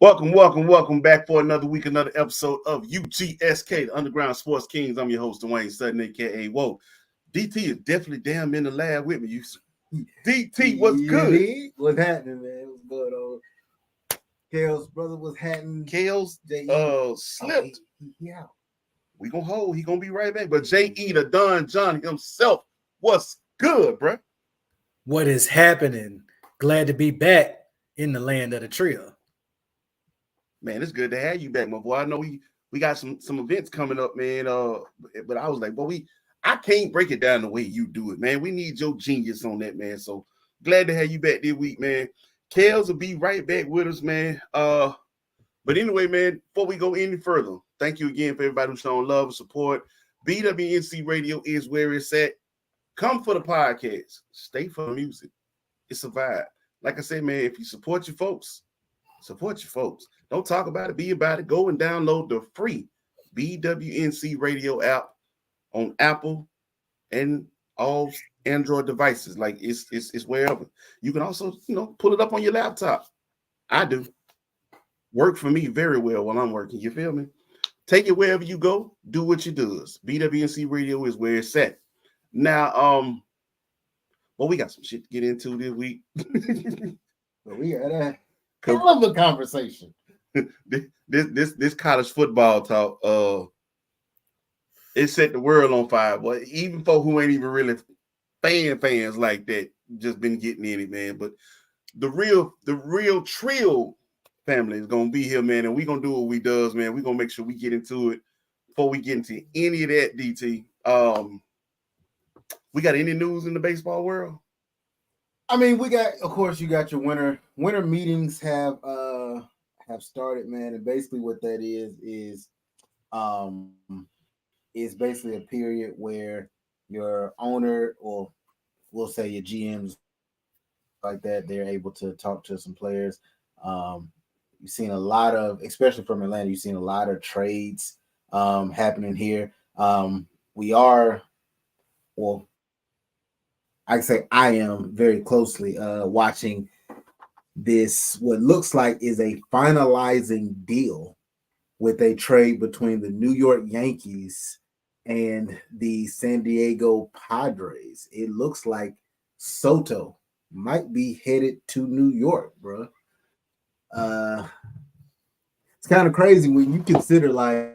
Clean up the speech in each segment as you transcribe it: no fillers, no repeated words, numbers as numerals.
Welcome back for another week, another episode of UGSK, the Underground Sports Kings. I'm your host, Dwayne Sutton, aka Whoa. DT is definitely damn in the lab with me. DT, what's good? What's happening, man? What's going on? Kale's brother was happening. Kale's slipped. Yeah. We gonna hold. He gonna be right back. But J.E. the Don John himself, what's good, bro? What is happening? Glad to be back in the land of the trio. Man, it's good to have you back, my boy. I know we got some events coming up, man. But I was like, I can't break it down the way you do it, man. We need your genius on that, man. So glad to have you back this week, man. Kales will be right back with us, man. But anyway, man, before we go any further, thank you again for everybody who's showing love and support. BWNC Radio is where it's at. Come for the podcast. Stay for the music. It's a vibe. Like I said, man, if you support your folks, support your folks. Don't talk about it, be about it. Go and download the free BWNC Radio app on Apple and all Android devices. Like it's wherever. You can also, pull it up on your laptop. I do. Work for me very well while I'm working. You feel me? Take it wherever you go. Do what you does. BWNC Radio is where it's at. Now, we got some shit to get into this week. We had a hell of a conversation. This college football talk, it set the world on fire. But even folk who ain't even really fans like that just been getting in it, man. But the real trio family is gonna be here, man, and we gonna do what we does, man. We gonna make sure we get into it before we get into any of that, DT. We got any news in the baseball world? I mean, you got your winter meetings have started, man, and basically what that is basically a period where your owner, or we'll say your GMs like that, they're able to talk to some players. You've seen a lot of, especially from Atlanta, you've seen a lot of trades happening here. I am very closely watching this, what looks like is a finalizing deal with a trade between the New York Yankees and the San Diego Padres. It looks like Soto might be headed to New York, bro. It's kind of crazy when you consider, like,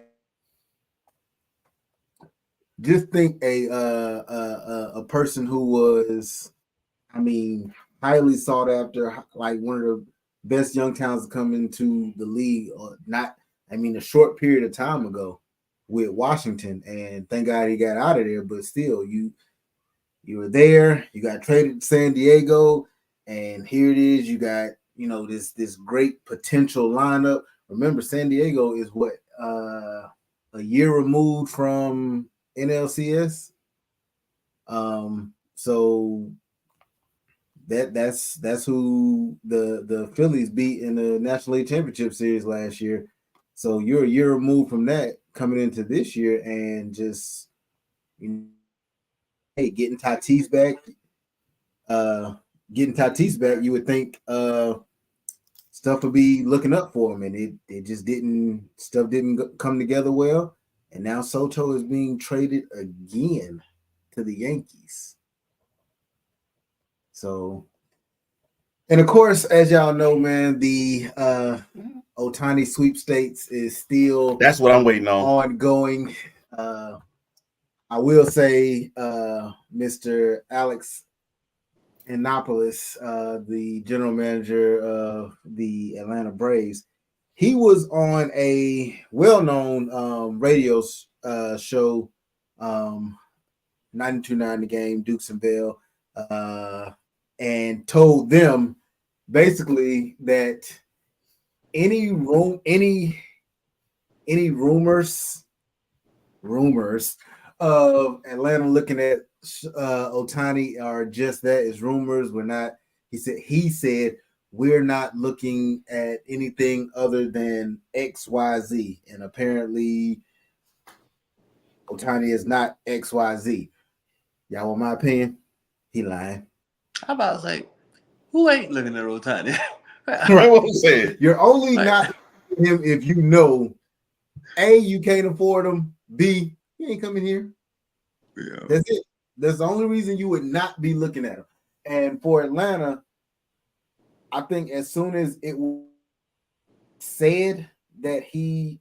just think a person who was, highly sought after, like one of the best young talents to come into the league, or not. A short period of time ago with Washington, and thank God he got out of there. But still, you were there. You got traded to San Diego, and here it is. You got this great potential lineup. Remember, San Diego is what a year removed from NLCS. So that's who the Phillies beat in the National League Championship Series last year. So you're a year removed from that coming into this year, and just getting Tatis back. You would think stuff would be looking up for him, and it just didn't. Stuff didn't come together well. And now Soto is being traded again to the Yankees. So, and of course, as y'all know, man, the Ohtani sweepstakes is still, that's what I'm waiting on, ongoing. I will say, Mr. Alex Annapolis, the general manager of the Atlanta Braves, he was on a well-known radio show, 92.9 The Game, Dukes and Bell, and told them basically that any rumors of Atlanta looking at Ohtani are just that, is rumors. He said we're not looking at anything other than XYZ, and apparently Ohtani is not XYZ. Y'all want my opinion? He lying. How about, like, who ain't looking at Ohtani? Right, what I'm saying. You're only not him if you know A, you can't afford him, B, he ain't coming here. Yeah. That's it. That's the only reason you would not be looking at him. And for Atlanta, I think as soon as it was said that he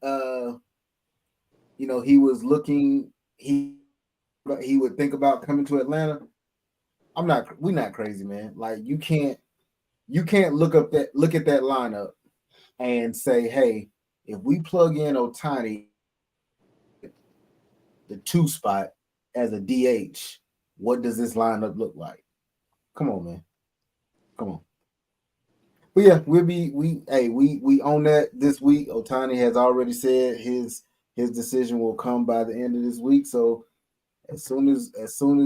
he was looking, he would think about coming to Atlanta. We're not crazy, man. Like you can't look at that lineup and say, hey, if we plug in Ohtani the 2 spot as a DH, what does this lineup look like? Come on, man. Come on. But yeah, we own that this week. Ohtani has already said his decision will come by the end of this week. So as soon as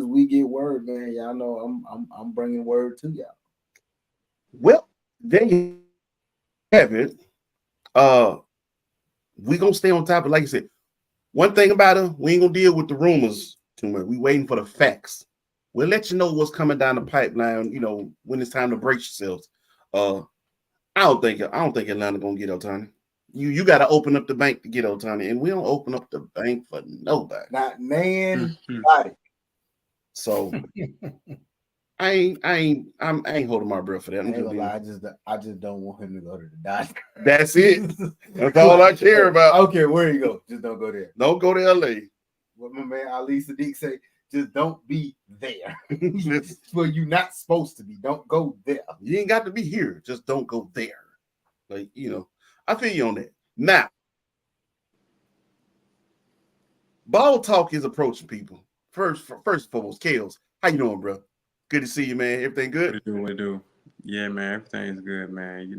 we get word, man, y'all know I'm bringing word to y'all. Well, there you have it. We gonna stay on top of, like you said. One thing about it, we ain't gonna deal with the rumors too much. We waiting for the facts. We'll let you know what's coming down the pipeline. When it's time to brace yourselves. I don't think Atlanta gonna get Ohtani. You got to open up the bank to get Ohtani, and we don't open up the bank for nobody. Not man, body. So I ain't holding my breath for that. I ain't gonna lie, I just don't want him to go to the Dodgers. That's it. That's all I care about. I don't care where you go, just don't go there. Don't go to LA. What my man Ali Sadiq say, just don't be there. Where you're not supposed to be. Don't go there. You ain't got to be here. Just don't go there. Like, I feel you on that. Now, ball talk is approaching people. First and foremost, Kales, how you doing, bro? Good to see you, man. Everything good? What it do? Yeah, man. Everything's good, man.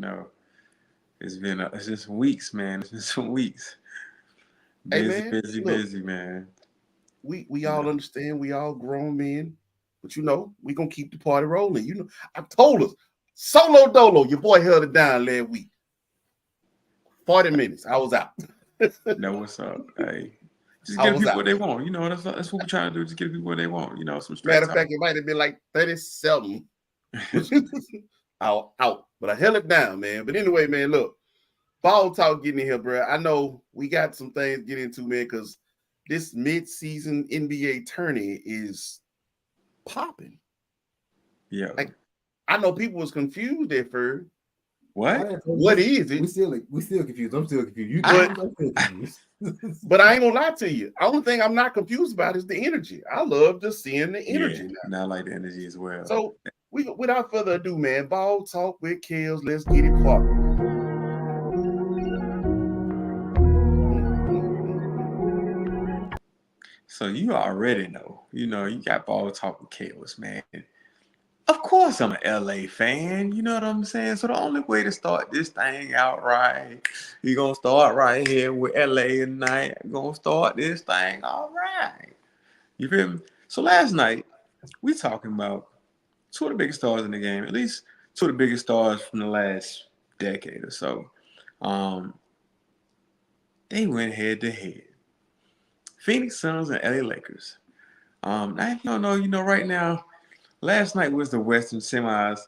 It's just weeks, man. It's been some weeks. Busy, hey, man, busy, man. We all understand. We all grown men. But, we going to keep the party rolling. I told us, solo dolo, your boy held it down last week. 40 minutes. I was out. Know what's up? Hey. Just give people what they want. That's what we're trying to do. Just give people what they want. Some straight Matter of fact, it might have been like 37. out. But I held it down, man. But anyway, man, look. Ball talk getting in here, bro. I know we got some things to get into, man, because this mid-season NBA tourney is popping. Yeah. Like, I know people was confused at first. What is it? We still confused. I'm still confused. I'm still confused. But I ain't gonna lie to you. Only thing I'm not confused about is the energy. I love just seeing the energy now. And I like the energy as well. So without further ado, man, ball talk with Kales. Let's get it popping. So you already know. You got ball talk with Kales, man. Of course I'm an LA fan, you know what I'm saying? So the only way to start this thing out right, you're going to start right here with LA tonight. You're going to start this thing all right. You feel me? So last night, we talking about two of the biggest stars in the game, at least two of the biggest stars from the last decade or so. They went head to head. Phoenix Suns and LA Lakers. Now, if you don't know, right now, last night was the Western semis.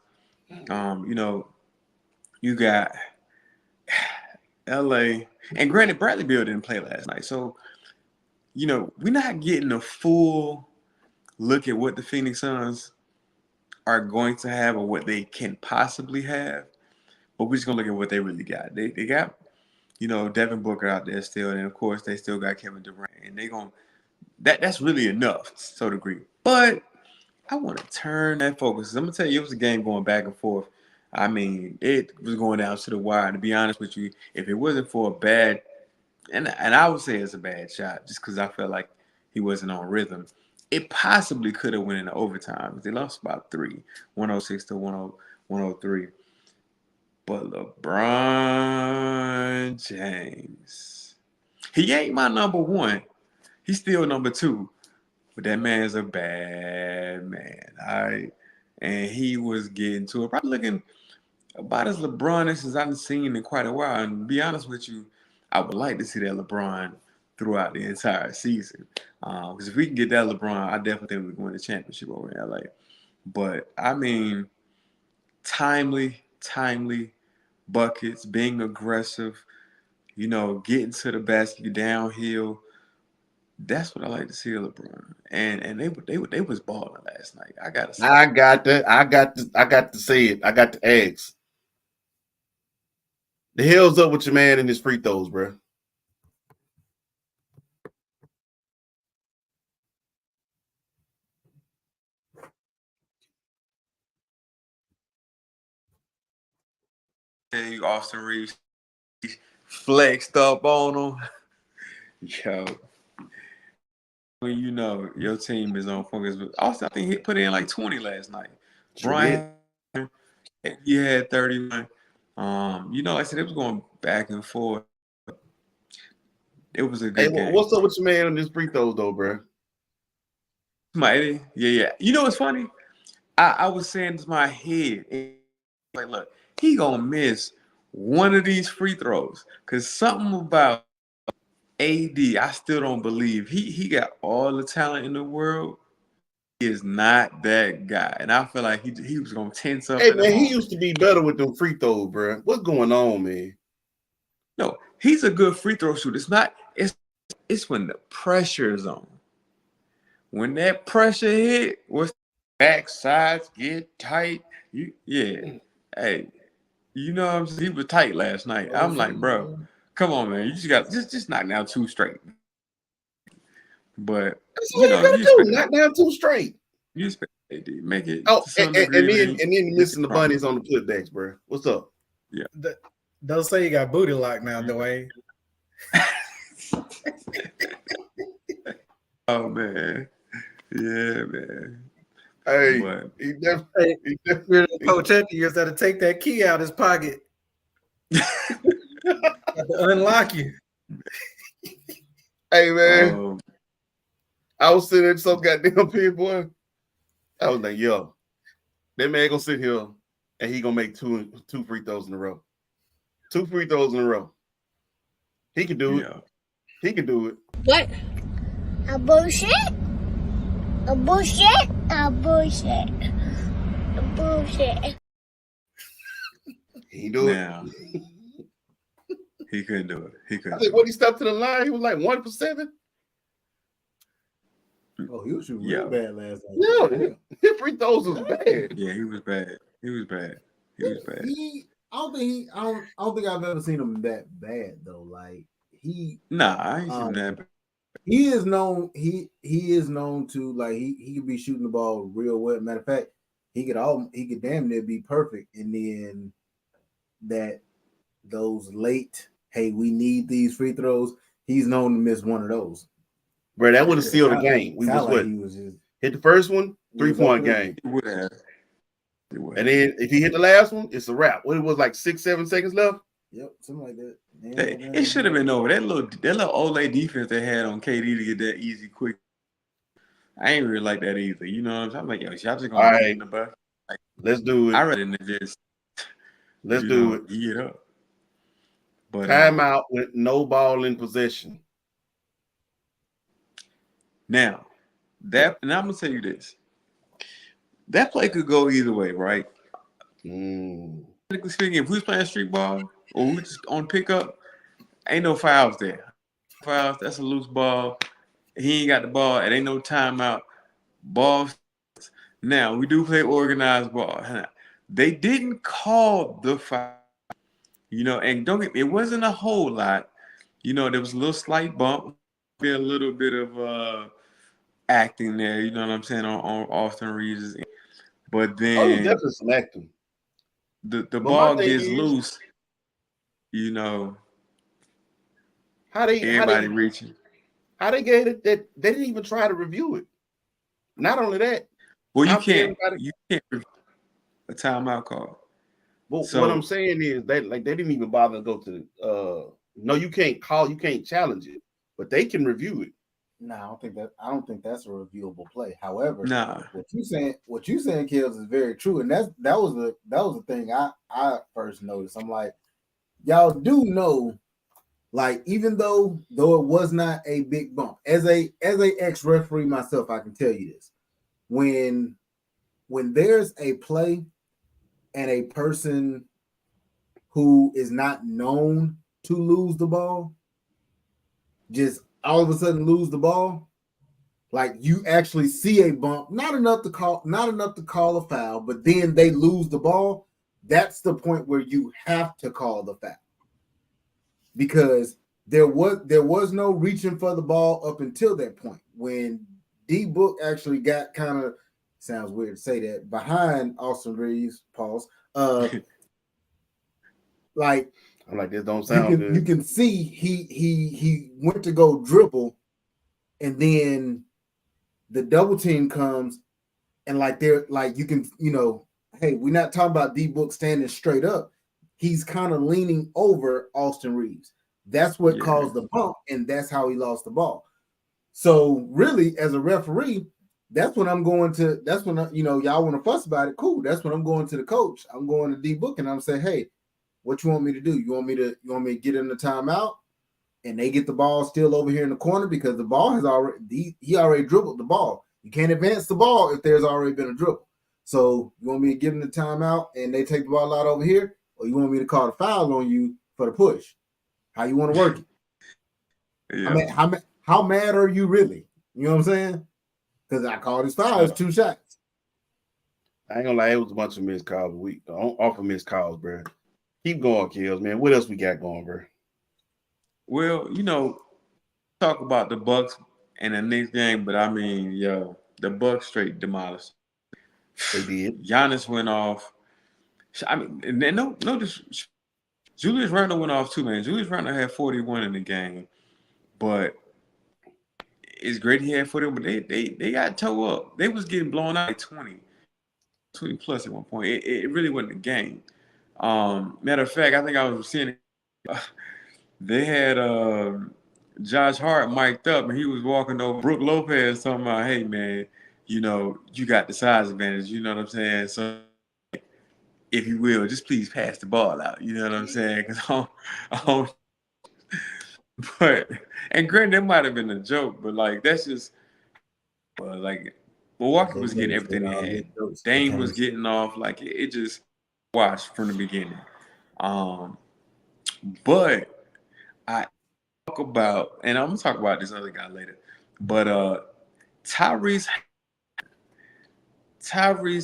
You got LA, and granted, Bradley Beal didn't play last night. So, we're not getting a full look at what the Phoenix Suns are going to have or what they can possibly have. But we're just going to look at what they really got. They got, Devin Booker out there still. And, of course, they still got Kevin Durant. And that's really enough to some degree. But I want to turn that focus. I'm going to tell you, it was a game going back and forth. I mean, it was going down to the wire. To be honest with you, if it wasn't for a bad, and I would say it's a bad shot, just because I felt like he wasn't on rhythm, it possibly could have went into overtime. They lost about 3, 106 to 103. But LeBron James, he ain't my number one. He's still number 2. But that man's a bad man. All right. And he was getting to it. Probably looking about as LeBron-ish as I've seen in quite a while. And to be honest with you, I would like to see that LeBron throughout the entire season. Because if we can get that LeBron, I definitely think we can win the championship over in LA. But, I mean, timely buckets, being aggressive, getting to the basket downhill. That's what I like to see of LeBron. And they was balling last night. I gotta say. I got to say it. I got to ask. The hell's up with your man and his free throws, bro? Hey, Austin Reeves flexed up on him. Yo, when your team is on focus. Austin, I think he put in like 20 last night. Sure Brian, he had 31. Like I said, it was going back and forth. It was a good game. What's up with your man on his free throws, though, bro? Mighty, yeah. You know what's funny? I was saying to my head, like, look, he gonna miss one of these free throws because something about AD, I still don't believe he got all the talent in the world. He is not that guy, and I feel like he was gonna tense up. Hey man, he used to be better with them free throws, bro. What's going on, man? No, he's a good free throw shooter. It's when the pressure is on. When that pressure hit, what's backsides get tight? Hey, what I'm saying? He was tight last night. I'm like, bro, come on, man. You just got just knock down 2 straight. But that's all you gotta do. Knock down 2 straight. You expect AD, make it. Oh, and then missing the bunnies on the putbacks, bro. What's up? Yeah. Don't say you got booty locked now, Dwayne. Oh man, yeah, man. Hey, but, he definitely Coach Anthony got to take that key out of his pocket. To unlock you. Hey man, I was sitting there so goddamn pin, boy. I was like, yo, that man gonna sit here and he gonna make two free throws in a row. 2 free throws in a row. He can do it. He can do it. What? A bullshit? A bullshit? A bullshit. A bullshit. He do it. Now, he couldn't do it. He couldn't. I think when he stepped to the line, he was like 1 for 7. Oh, he was shooting real bad last night. Yeah, his free throws was bad. Yeah, he was bad. I don't think I've ever seen him that bad though. Like I ain't seen that. He is known. He is known to like he could be shooting the ball real well. Matter of fact, he could damn near be perfect. And then those late, hey, we need these free throws. He's known to miss one of those. Bro, that would have sealed the game. We was what? Hit the first one, 3-point game. He would have. And then if he hit the last one, it's a wrap. What it was like 6-7 seconds left. Yep, something like that. It should have been over. That little Ole defense they had on KD to get that easy, quick. I ain't really like that either. You know what I'm saying? I'm like, yo, y'all just gonna get in the butt. Like, let's do it. I rather than just do it. Eat it up. But timeout with no ball in possession. Now, and I'm gonna tell you this. That play could go either way, right? Technically speaking, if we was playing street ball or we just on pickup, ain't no fouls there. Fouls, that's a loose ball. He ain't got the ball. It ain't no timeout. Ball. Now, we do play organized ball. They didn't call the foul. And don't get me, it wasn't a whole lot. There was a little slight bump. Be a little bit of acting there, you know what I'm saying, on Austin Reeves. But then definitely some acting. The ball gets loose, everybody reaching. How they get it that they didn't even try to review it. Not only that. Well, you can't review a timeout call. Well, what I'm saying is they didn't even bother to go to no, you can't challenge it, but they can review it. No, I don't think that's a reviewable play. However, nah, what you saying, Kills, is very true, and that was the thing I first noticed. I'm like, y'all do know, like, even though it was not a big bump, as a ex-referee myself, I can tell you this: when there's a play and a person who is not known to lose the ball, just all of a sudden lose the ball. Like you actually see a bump, not enough to call a foul, but then they lose the ball. That's the point where you have to call the foul, because there was no reaching for the ball up until that point when D Book actually got kind of, sounds weird to say that, behind Austin Reeves. Pause. Like I'm like, this don't sound good. You can see he went to go dribble, and then the double team comes, and like they're like, you can, hey, we're not talking about D Book standing straight up. He's kind of leaning over Austin Reeves. That's what caused the bump, and that's how he lost the ball. So really, as a referee, that's when I'm going to. That's when y'all want to fuss about it. Cool. That's when I'm going to the coach. I'm going to D Book, and I'm saying, hey, what you want me to do? You want me to get in the timeout, and they get the ball still over here in the corner because the ball has he already dribbled the ball. You can't advance the ball if there's already been a dribble. So you want me to give them the timeout and they take the ball out over here, or you want me to call the foul on you for the push? How you want to work it? Yeah. I mean, how mad are you really? You know what I'm saying? Because I called his foul. It's 2 shots. I ain't gonna lie, it was a bunch of missed calls. We don't offer missed calls, bro. Keep going, Kills, man. What else we got going, bro? Well, talk about the Bucks in the next game, but I mean, the Bucks straight demolished. They did. Giannis went off. I mean, and no, Julius Randle went off too, man. Julius Randle had 41 in the game, but it's great he had 41, but they got toe up. They was getting blown out at 20 plus at one point. It really wasn't a game. Matter of fact, I think I was seeing they had Josh Hart mic'd up, and he was walking over Brook Lopez talking about, hey, man, you got the size advantage. You know what I'm saying? So if you will, just please pass the ball out. You know what I'm saying? Because but, and granted, that might have been a joke, but like, that's just, like, Milwaukee was getting everything they had. Dame was getting off. Like, it just watched from the beginning. But I talk about, and I'm going to talk about this other guy later, but Tyrese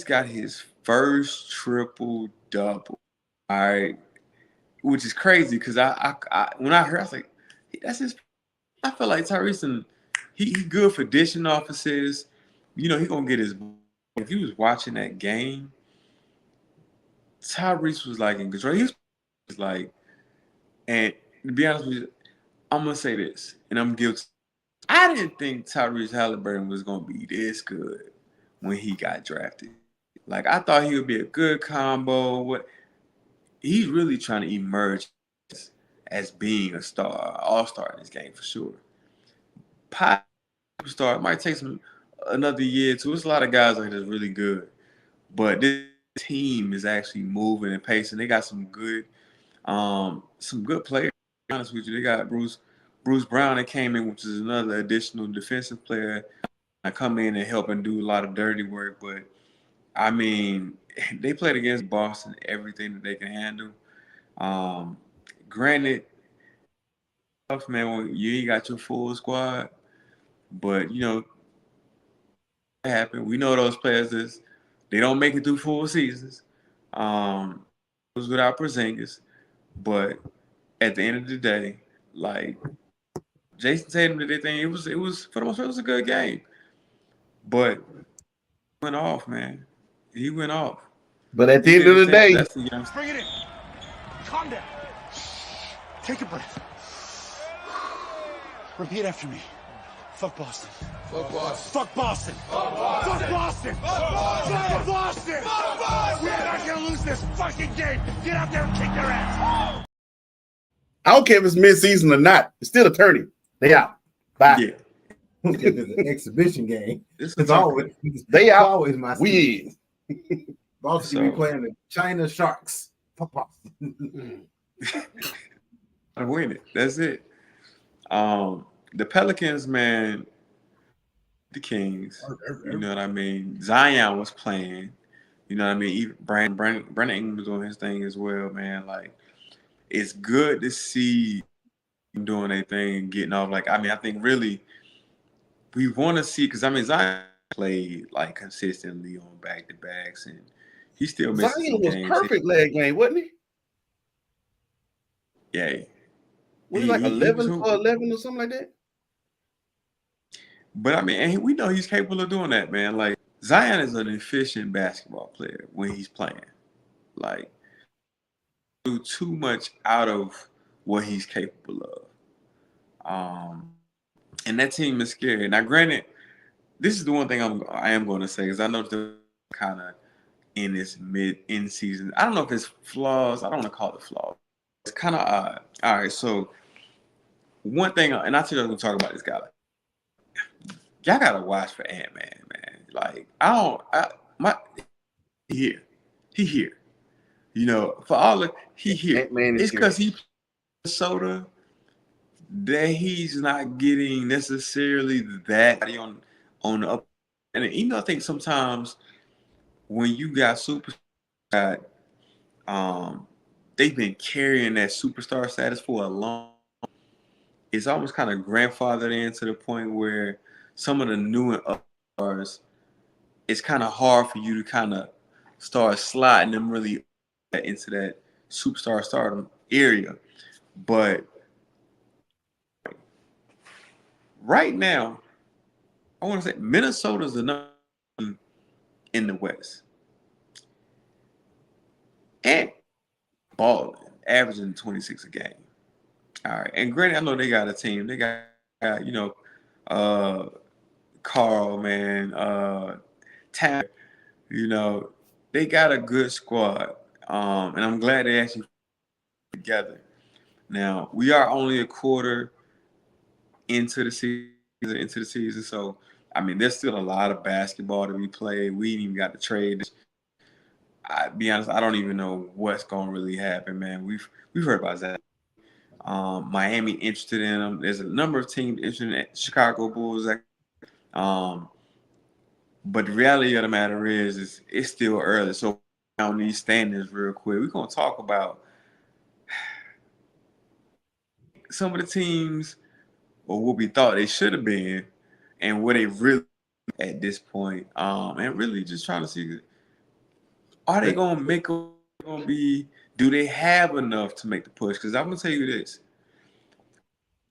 got his first triple-double, all right, which is crazy because I when I heard, I was like, that's his. I feel like Tyrese, he good for dishing off assists. He gonna get his. If you was watching that game, Tyrese was like in control. He was like, and to be honest with you, I'm gonna say this, and I'm guilty. I didn't think Tyrese Halliburton was gonna be this good when he got drafted. Like, I thought he would be a good combo. He's really trying to emerge as being a star, all-star in this game for sure. Superstar, it might take another year or two. There's a lot of guys like that's really good, but this team is actually moving and pacing. They got some good players. To be honest with you, they got Bruce Brown that came in, which is another additional defensive player. I come in and help and do a lot of dirty work, but I mean, they played against Boston, everything that they can handle. Granted, tough, man, when you ain't got your full squad, but it happened. We know those players they don't make it through full seasons. It was without Porzingis, but at the end of the day, like Jason Tatum did their thing. It was for the most part, it was a good game, but went off, man. He went off. But at the end of the day, bring it in. Calm down. Take a breath. Repeat after me. Fuck Boston. Fuck Boston. Fuck Boston. Fuck Boston. Fuck Boston. Fuck Boston. Fuck Boston. Fuck Boston. We're not gonna lose this fucking game. Get out there and kick their ass. I don't care if it's mid-season or not. It's still a tourney. They out. Bye. Yeah. It's an exhibition game. It's always they out. Always my we in. Boston be playing the China Sharks. Fuck Boston. I win it. That's it. The Pelicans, man, the Kings. You know what I mean? Zion was playing. You know what I mean? Even Brandon Ingram was doing his thing as well, man. Like, it's good to see them doing their thing and getting off. Like, I mean, I think really we want to see, because I mean, Zion played like consistently on back-to-backs, and he still misses Zion some was games. perfect leg game, wasn't he? Yeah. Was he like He was 11 for 11 or something like that? But I mean, and we know he's capable of doing that, man. Like, Zion is an efficient basketball player when he's playing. Like, do too much out of what he's capable of. And that team is scary. Now, granted, this is the one thing I am going to say, because I know they're kind of in this mid-end season. I don't know if it's flaws. I don't want to call it flaws. It's kind of odd. All right, so one thing, and I said I was going to talk about this guy. Y'all gotta watch for Ant-Man, man. Like, he here. You know, for all of he here. Ant-Man is It's here. because he Minnesota that he's not getting necessarily that on the up. And you know, I think sometimes when you got superstar, they've been carrying that superstar status for a long. It's almost kind of grandfathered in to the point where some of the new and up stars, it's kind of hard for you to kind of start sliding them really into that superstar stardom area. But right now, I want to say Minnesota's the number one in the West. And balling, averaging 26 a game. All right. And granted, I know they got a team. They got you know, Carl, man, Tam, you know, they got a good squad. And I'm glad they actually together. Now, we are only a quarter into the season, so I mean, there's still a lot of basketball to be played. We ain't even got to trade. I be honest, I don't even know what's gonna really happen, man. We've heard about that. Miami interested in him. There's a number of teams interested in Chicago Bulls. But the reality of the matter is it's still early. So on these standings real quick, we're gonna talk about some of the teams or what we thought they should have been and where they really at this point. And really just trying to see, are they gonna make them do they have enough to make the push? Because I'm gonna tell you this.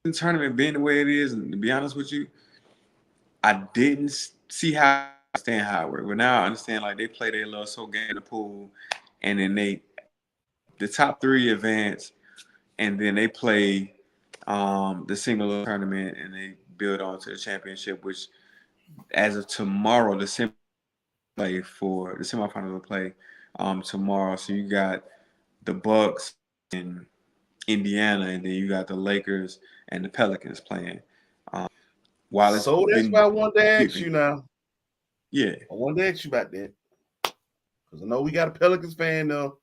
The tournament being the way it is, and to be honest with you, I didn't see how I understand how it worked. But now I understand, like, they play their little soul game in the pool, and then the top three advance, and then they play the single tournament, and they build on to the championship, which as of tomorrow, the semifinals will play tomorrow. So you got the Bucks in Indiana, and then you got the Lakers and the Pelicans playing. While it's So that's why I wanted to ask you now. Yeah. I wanted to ask you about that. Because I know we got a Pelicans fan though.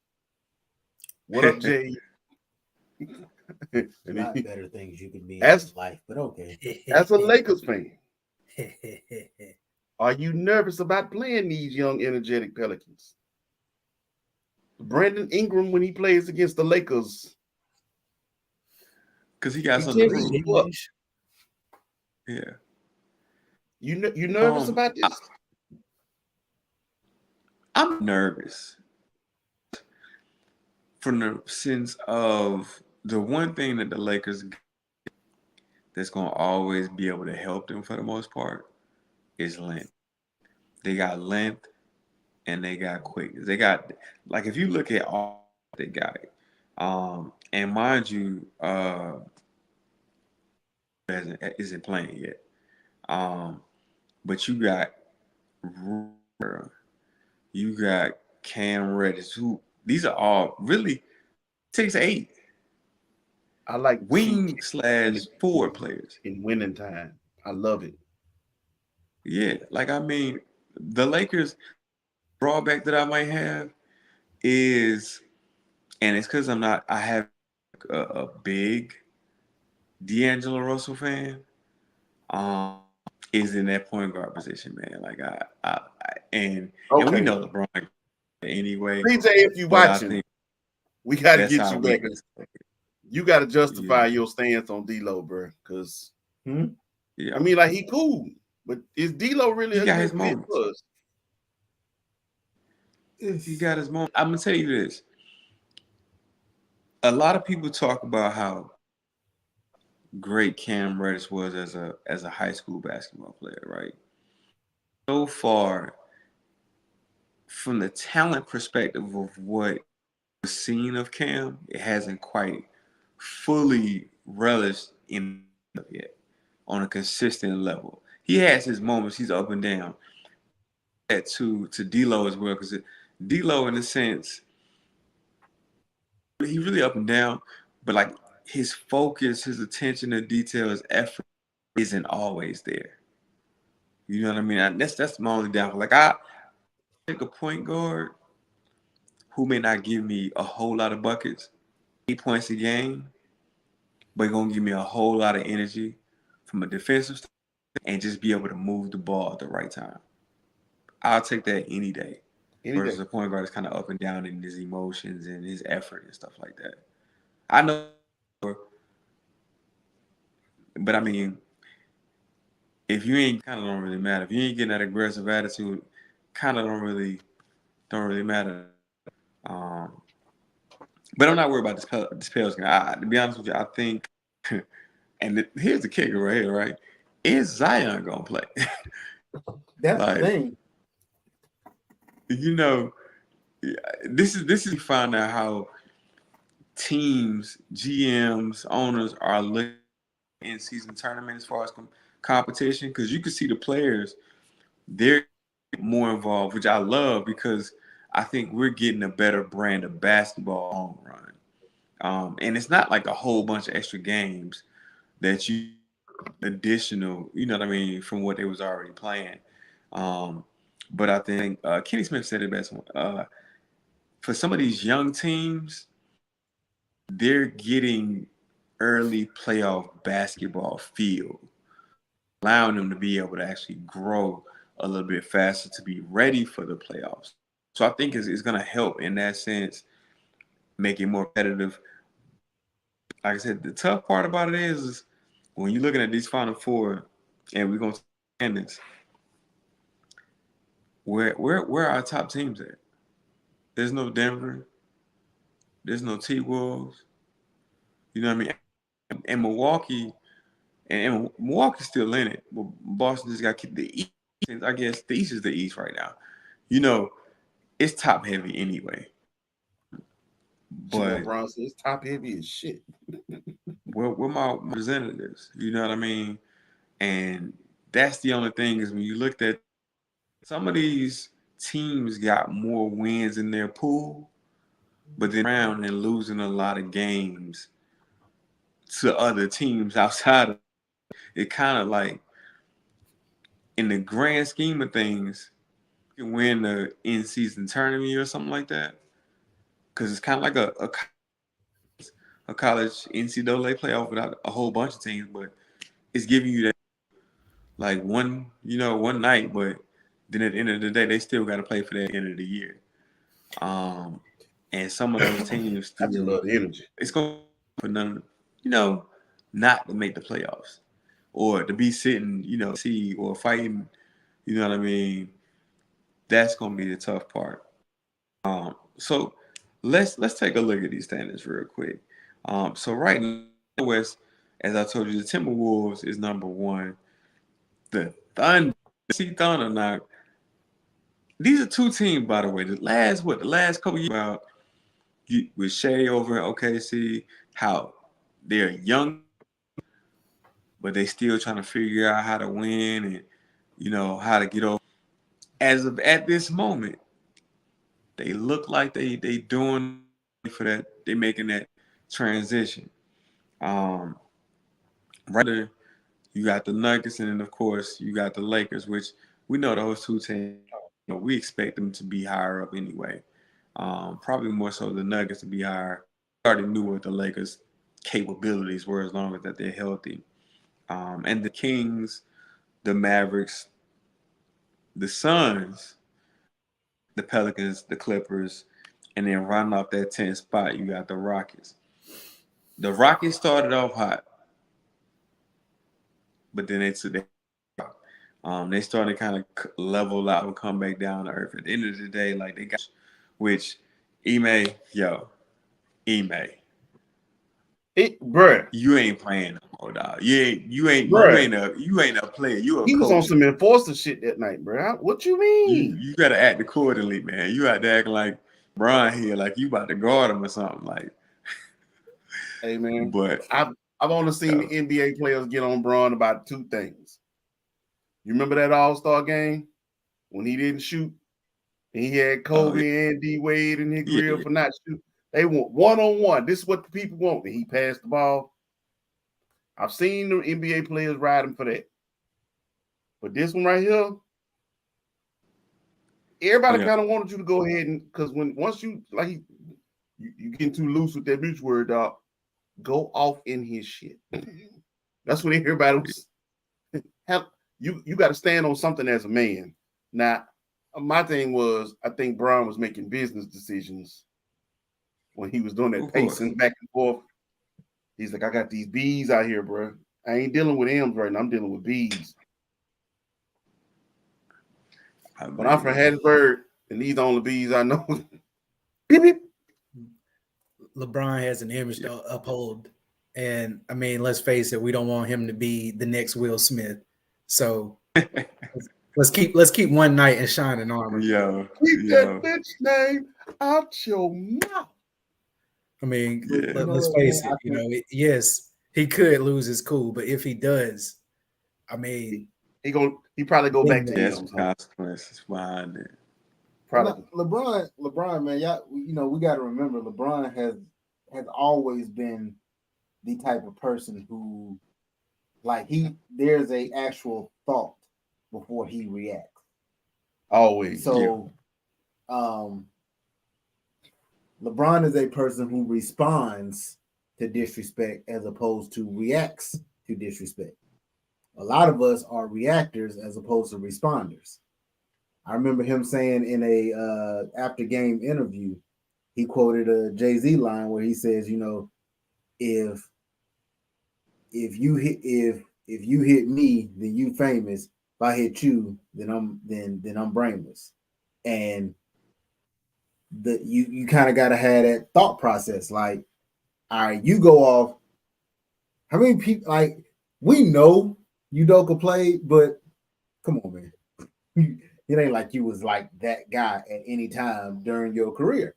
What up, Jay? A lot better things you can be in As- life, but okay. As a Lakers fan, are you nervous about playing these young, energetic Pelicans? Brandon Ingram, when he plays against the Lakers, because he got he something to tears prove. you up. Yeah. You nervous about this? I'm nervous from the sense of the one thing that the Lakers that's going to always be able to help them for the most part is length. They got length and they got quickness. They got, like, if you look at all they got, and mind you, isn't playing yet. But you got Cam Reddish, who these are all really 6'8". I like wing / forward players in winning time. I love it. Yeah, like, I mean, the Lakers drawback that I might have is, and it's because I have a big D'Angelo Russell fan. Is in that point guard position, man. Like, and we know LeBron anyway. PJ, if you watching, we got to get you back. You got to justify your stance on D-Lo, bro. Because Yeah, I mean, like he cool, but is D-Lo really he a got good his fit moments. for us? He got his moment. I'm gonna tell you this. A lot of people talk about how great Cam Reddish was as a high school basketball player, right? So far, from the talent perspective of what was seen of Cam, it hasn't quite fully relished in yet on a consistent level. He has his moments. He's up and down. That to D-Lo as well, because D-Lo, in a sense, he really up and down, but like his focus, his attention to detail, his effort isn't always there. You know what I mean? That's my only downfall. Like I take a point guard who may not give me a whole lot of buckets, 8 points a game, but gonna give me a whole lot of energy from a defensive standpoint and just be able to move the ball at the right time. I'll take that any day. Versus a point guard that's kind of up and down in his emotions and his effort and stuff like that. I know, but I mean, if you ain't, kind of don't really matter. If you ain't getting that aggressive attitude, kind of don't really matter. But I'm not worried about this Pels game. To be honest with you, I think, and here's the kicker right here, right? Is Zion gonna play? That's like, the thing. You know, this is find out how teams, GMs, owners are looking in season tournament as far as competition, because you can see the players, they're more involved, which I love, because I think we're getting a better brand of basketball long run. And it's not like a whole bunch of extra games that you additional, you know what I mean, from what they was already playing. But I think Kenny Smith said it best. For some of these young teams, they're getting early playoff basketball feel, allowing them to be able to actually grow a little bit faster to be ready for the playoffs. So I think it's going to help in that sense, make it more competitive. Like I said, the tough part about it is when you're looking at these Final Four, and we're going to end this, where are our top teams at? There's no Denver. There's no T-Wolves. You know what I mean? And Milwaukee, and Milwaukee's still in it. But Boston just got kicked. The East, I guess the East is the East right now. You know, it's top heavy anyway. But LeBron says it's top heavy as shit. we're my representatives. You know what I mean? And that's the only thing is when you looked at some of these teams got more wins in their pool, but then around and losing a lot of games to other teams outside of it. Kind of like in the grand scheme of things, you can win the in-season tournament or something like that, because it's kind of like a college NCAA playoff without a whole bunch of teams, but it's giving you that like one night, but then at the end of the day, they still got to play for that end of the year. And some of those teams, I just love the energy. it's going for none, not to make the playoffs or to be sitting, see or fighting, you know what I mean? That's going to be the tough part. So let's take a look at these standings real quick. So right now, in the West, as I told you, the Timberwolves is number one. The Thunder, now. These are two teams, by the way. The last couple years about with Shea over at OKC, how they're young, but they still trying to figure out how to win and how to get over. As of at this moment, they look like they doing for that. They making that transition. Right there, you got the Nuggets, and then of course you got the Lakers, which we know those two teams. We expect them to be higher up anyway. Probably more so the Nuggets to be higher. We already knew what the Lakers' capabilities were as long as that they're healthy. And the Kings, the Mavericks, the Suns, the Pelicans, the Clippers, and then rounding off that 10th spot, you got the Rockets. the Rockets started off hot, but then they started kind of level out and come back down to earth. At the end of the day, like they got, which Ime, Bruh, you ain't playing no more, dog. You ain't a player. You a he was on coach. some enforcer shit that night, bro. What you mean? You gotta act accordingly, man. You out there acting like Brian here, like you about to guard him or something. Like, Hey man, but I've only seen the NBA players get on Bron about two things. You remember that All-Star game when he didn't shoot? And he had Kobe and D Wade in his grill for not shooting. They want one-on-one. This is what the people want. And he passed the ball. I've seen the NBA players ride him for that. But this one right here, everybody kind of wanted you to go ahead and because once you like you getting too loose with that mutual word, dog, go off in his shit. That's when everybody was you got to stand on something as a man. Now, my thing was I think Bron was making business decisions when he was doing that pacing back and forth. He's like, I got these bees out here, bro. I ain't dealing with M's right now. I'm dealing with bees. But I'm from Hattiesburg, and these are the only bees I know. Beep, beep. LeBron has an image to uphold. And, I mean, let's face it, we don't want him to be the next Will Smith. So let's keep one night in shining armor. Keep that bitch name out your mouth. I mean, let's face it, yes, he could lose his cool, but if he does, I mean, he probably go back to that's consequences behind it. Probably. LeBron, man, we got to remember LeBron has always been the type of person who, like, there's a actual thought before he reacts. Always. So, LeBron is a person who responds to disrespect as opposed to reacts to disrespect. A lot of us are reactors as opposed to responders. I remember him saying in a after game interview, he quoted a Jay-Z line where he says, if you hit me, then you famous. If I hit you, then I'm brainless. And you kind of got to have that thought process. Like, all right, you go off. How many people, like, we know Udoka played, but come on, man. It ain't like you was like that guy at any time during your career.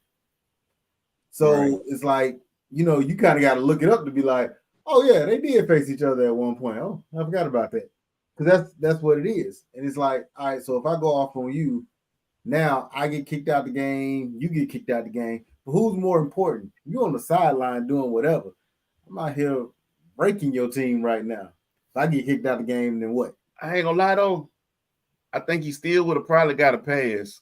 So It's like, you kind of got to look it up to be like, oh yeah, they did face each other at one point. Oh, I forgot about that. Because that's what it is. And it's like, all right, so if I go off on you, now I get kicked out the game, you get kicked out the game. But who's more important? You on the sideline doing whatever. I'm out here breaking your team right now. If I get kicked out the game, then what? I ain't gonna lie though. I think he still would have probably got a pass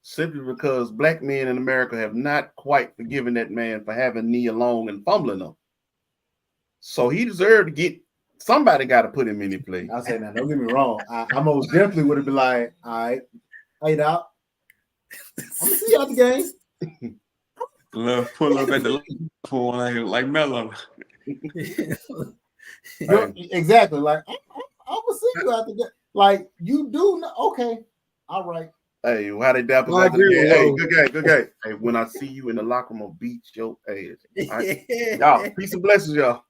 simply because black men in America have not quite forgiven that man for having knee alone and fumbling them. So he deserved to get somebody got to put him in the play. I'll say now, don't get me wrong. I most definitely would have been like, all right, hey out. I'm gonna see you out the game. Pull up at the pool like Melo. Exactly. Like I'm gonna see you out the game. Like you do. Okay. All right. Hey, how they dap about the game? Hey, good game. Hey, when I see you in the locker room, I'll beat your ass. Right? Y'all, peace and blessings, y'all.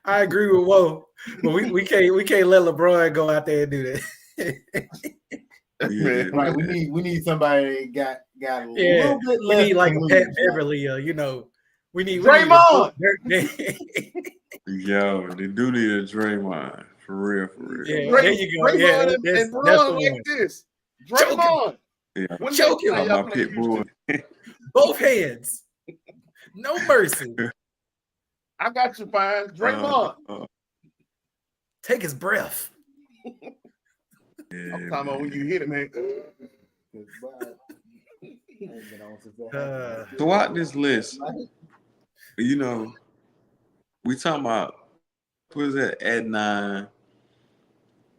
I agree with Whoa, but we can't let LeBron go out there and do that. Right, we need somebody that got a little bit less. We need like a Pat Beverly, we need Draymond. Yo, they do need a Draymond for real. Yeah, there you go. Draymond Yeah, and Bron like this. Draymond. Choke him. My pit bull. Both hands. No mercy. I got you, fine. Draymond. Take his breath. I'm talking about when you hit him, man. Throughout this list, we talking about what is that at 9?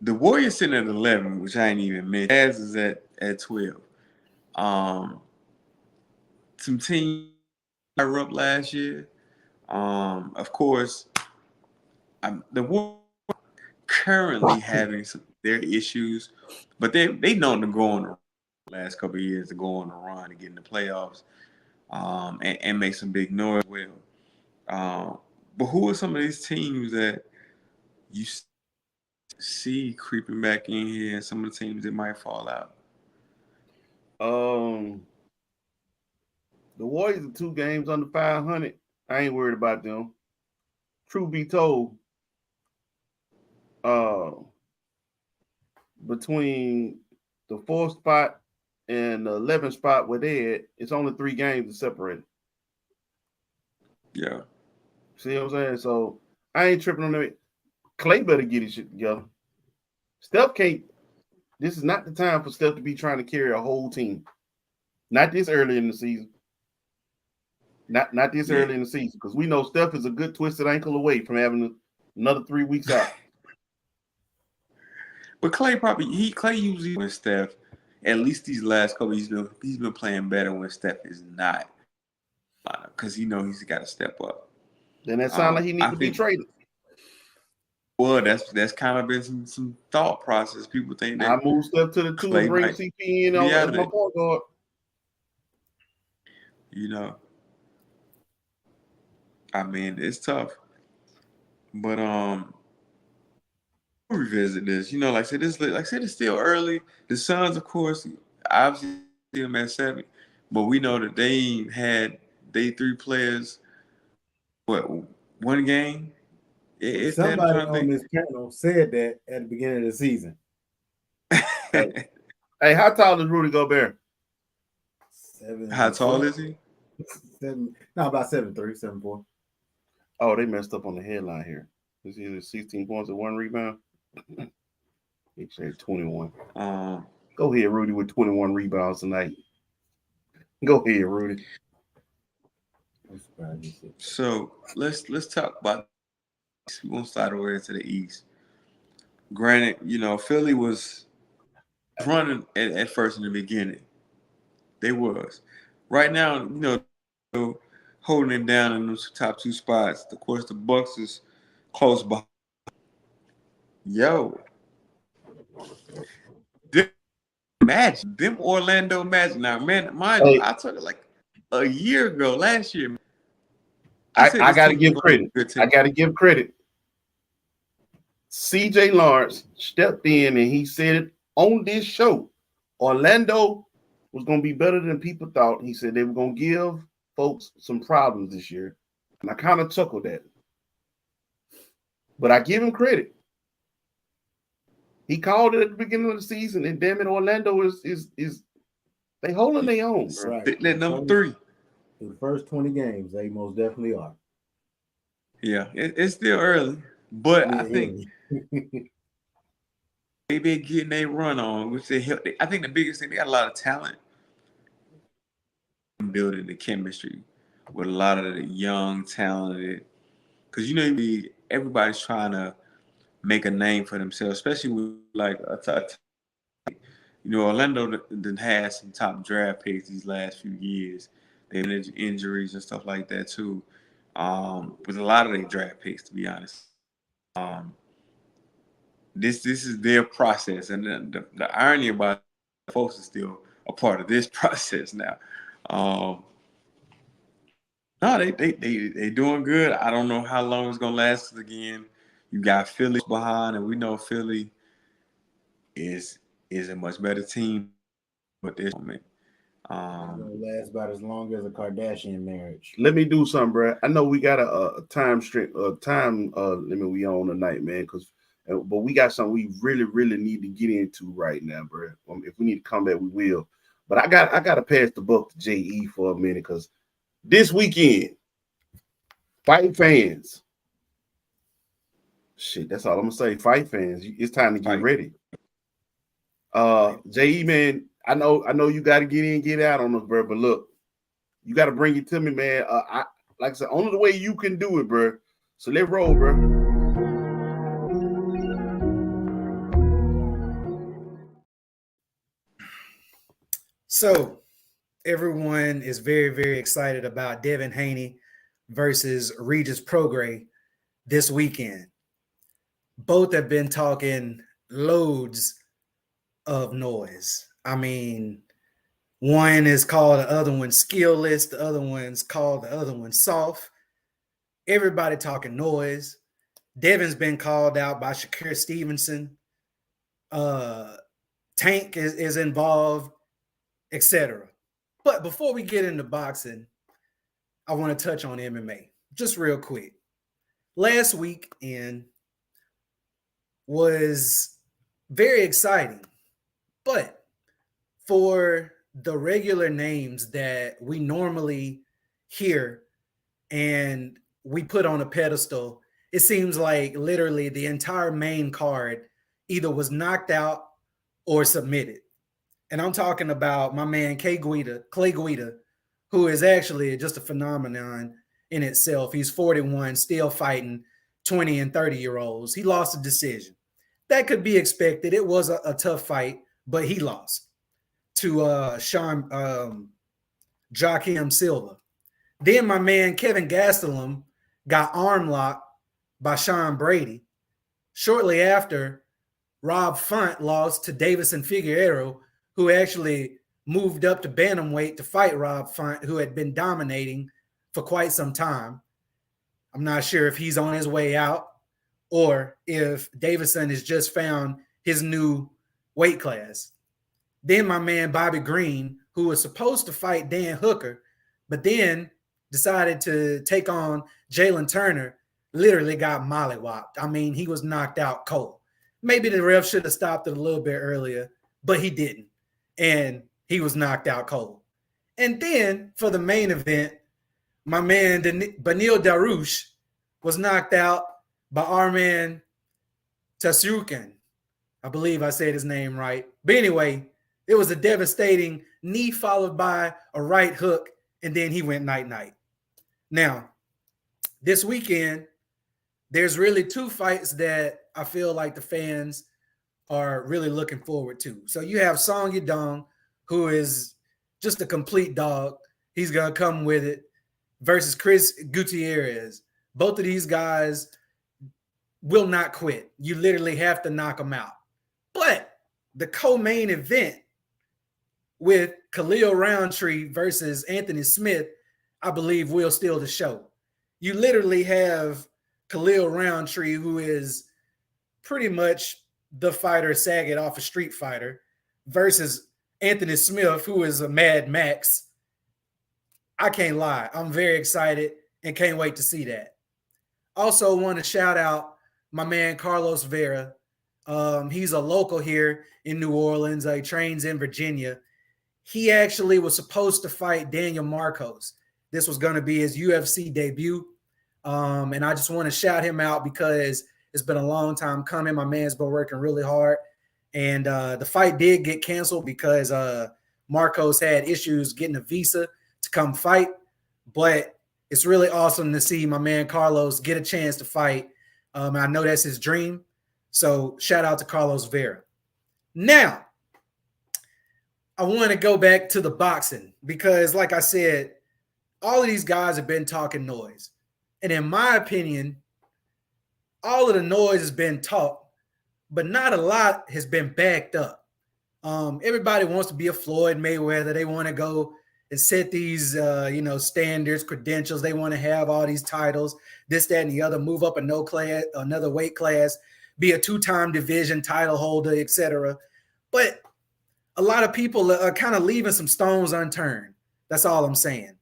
The Warriors sitting at 11, which I ain't even mentioned. Jazz is at 12. Some teams were up last year, Of course, the Warriors currently having their issues, but they known to go on the last couple of years to go on a run and get in the playoffs, and make some big noise. But who are some of these teams that you see creeping back in here, and some of the teams that might fall out? The Warriors are 2 games under 500. I ain't worried about them. Truth be told, between the 4th spot and the 11th spot where they at, it's only 3 games to separate. Yeah. See what I'm saying? So I ain't tripping on that. Clay better get his shit together. Steph can't. This is not the time for Steph to be trying to carry a whole team. Not this early in the season. Not this early in the season, because we know Steph is a good twisted ankle away from having another 3 weeks out. But Clay usually when Steph, at least these last couple, he's been playing better when Steph is not, because he's got to step up. Then that sounds like he needs to be traded. Well, that's kind of been some thought process. People think that I move Steph to the 2 and bring CP in as my point guard. I mean, it's tough. But we'll revisit this. Like I said, it's still early. The Suns, of course, obviously see them at 7, but we know that they had 3 players. What, 1 game? Somebody on this panel said that at the beginning of the season. Hey, how tall is Rudy Gobert? 7. How tall is he? 7. No, about 7'3", 7'4". Oh, they messed up on the headline here. This is 16 points and 1 rebound. He said 21. Go ahead, Rudy, with 21 rebounds tonight. Go ahead, Rudy. So let's talk about. We're gonna slide over into the East. Granted, Philly was running at first in the beginning. They was. Right now, holding it down in those top 2 spots. Of course, the Bucks is close behind. Yo, them Orlando Magic. Now, man, mind you, I took it like a year ago, last year. I got to give credit. I got to give credit. CJ Lawrence stepped in and he said on this show, Orlando was going to be better than people thought. He said they were going to give folks some problems this year. And I kind of chuckled at it. But I give him credit. He called it at the beginning of the season, and damn it, Orlando is they holding their own. Right. Let number 3. In the first 20 games, they most definitely are. Yeah, it's still early, but I think they been getting a run on, which they help. I think the biggest thing, they got a lot of talent, building the chemistry with a lot of the young, talented. Because everybody's trying to make a name for themselves, especially with like Orlando done had some top draft picks these last few years. They managed injuries and stuff like that too. With a lot of their draft picks, to be honest. This is their process, and the irony about it, folks is still a part of this process now. No, they doing good. I don't know how long it's gonna last. Again, you got Philly behind, and we know Philly is a much better team at this moment. It'll last about as long as a Kardashian marriage. Let me do something, bro. I know we got a time limit we on tonight, man. But we got something we really need to get into right now, bro. If we need to come back, we will. But I got to pass the buck to JE for a minute, because this weekend, fight fans. Shit, that's all I'm gonna say. Fight fans, it's time to get ready. JE, man, I know you got to get in, get out on us, bro. But look, you got to bring it to me, man. Like I said, only the way you can do it, bro. So let's roll, bro. So everyone is very, very excited about Devin Haney versus Regis Prograis this weekend. Both have been talking loads of noise. I mean, one is called the other one skillless, the other one's called the other one soft. Everybody talking noise. Devin's been called out by Shakir Stevenson. Tank is involved, etc. But before we get into boxing, I want to touch on MMA just real quick. Last weekend was very exciting, but for the regular names that we normally hear and we put on a pedestal, it seems like literally the entire main card either was knocked out or submitted. And I'm talking about my man Clay Guida, who is actually just a phenomenon in itself. He's 41, still fighting 20 and 30-year-olds. He lost a decision. That could be expected. It was a tough fight, but he lost to Joaquim Silva. Then my man Kevin Gastelum got arm locked by Sean Brady. Shortly after, Rob Font lost to Davison Figueiredo, who actually moved up to bantamweight to fight Rob Font, who had been dominating for quite some time. I'm not sure if he's on his way out or if Davison has just found his new weight class. Then my man Bobby Green, who was supposed to fight Dan Hooker, but then decided to take on Jalen Turner, literally got mollywopped. I mean, he was knocked out cold. Maybe the ref should have stopped it a little bit earlier, but he didn't. And he was knocked out cold. And then for the main event, my man Benil Darush was knocked out by Arman Tasukan. I believe I said his name right. But anyway, it was a devastating knee followed by a right hook, and then he went night-night. Now, this weekend, there's really two fights that I feel like the fans are really looking forward to. So you have Song Yadong, who is just a complete dog. He's going to come with it, versus Chris Gutierrez. Both of these guys will not quit. You literally have to knock them out. But the co-main event with Khalil Roundtree versus Anthony Smith, I believe will steal the show. You literally have Khalil Roundtree, who is pretty much the fighter Saget off a Street Fighter, versus Anthony Smith, who is a Mad Max. I can't lie. I'm very excited and can't wait to see that. Also want to shout out my man Carlos Vera. He's a local here in New Orleans. He trains in Virginia. He actually was supposed to fight Daniel Marcos. This was going to be his UFC debut. And I just want to shout him out because it's been a long time coming. My man's been working really hard. And the fight did get canceled because Marcos had issues getting a visa to come fight. But it's really awesome to see my man Carlos get a chance to fight. I know that's his dream. So shout out to Carlos Vera. Now, I want to go back to the boxing because, like I said, all of these guys have been talking noise. And in my opinion, all of the noise has been talked, but not a lot has been backed up. Everybody wants to be a Floyd Mayweather. They want to go and set these, standards, credentials. They want to have all these titles, this, that, and the other, move up another weight class, be a two-time division title holder, etc. But a lot of people are kind of leaving some stones unturned. That's all I'm saying.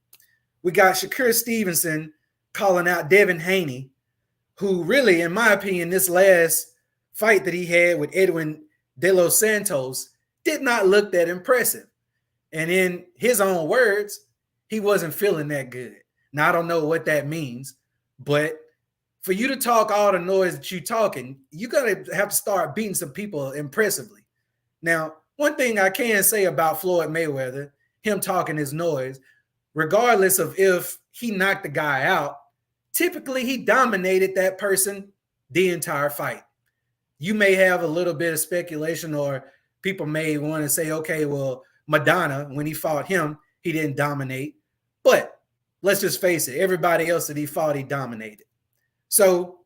We got Shakir Stevenson calling out Devin Haney, who really, in my opinion, this last fight that he had with Edwin De Los Santos did not look that impressive. And in his own words, he wasn't feeling that good. Now, I don't know what that means, but for you to talk all the noise that you're talking, you're going to have to start beating some people impressively. Now, one thing I can say about Floyd Mayweather, him talking his noise, regardless of if he knocked the guy out, typically he dominated that person the entire fight. You may have a little bit of speculation, or people may want to say, okay, well, Madonna, when he fought him, he didn't dominate. But let's just face it, everybody else that he fought, he dominated. So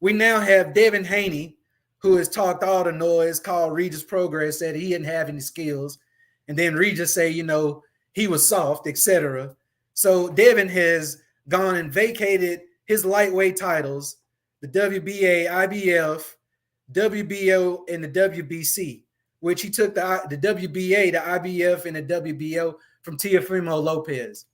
we now have Devin Haney, who has talked all the noise, called Regis Prograis, said he didn't have any skills. And then Regis say, you know, he was soft, etc. So Devin has gone and vacated his lightweight titles, the WBA, IBF, WBO, and the WBC, which he took the WBA, the IBF, and the WBO from Teofimo Lopez.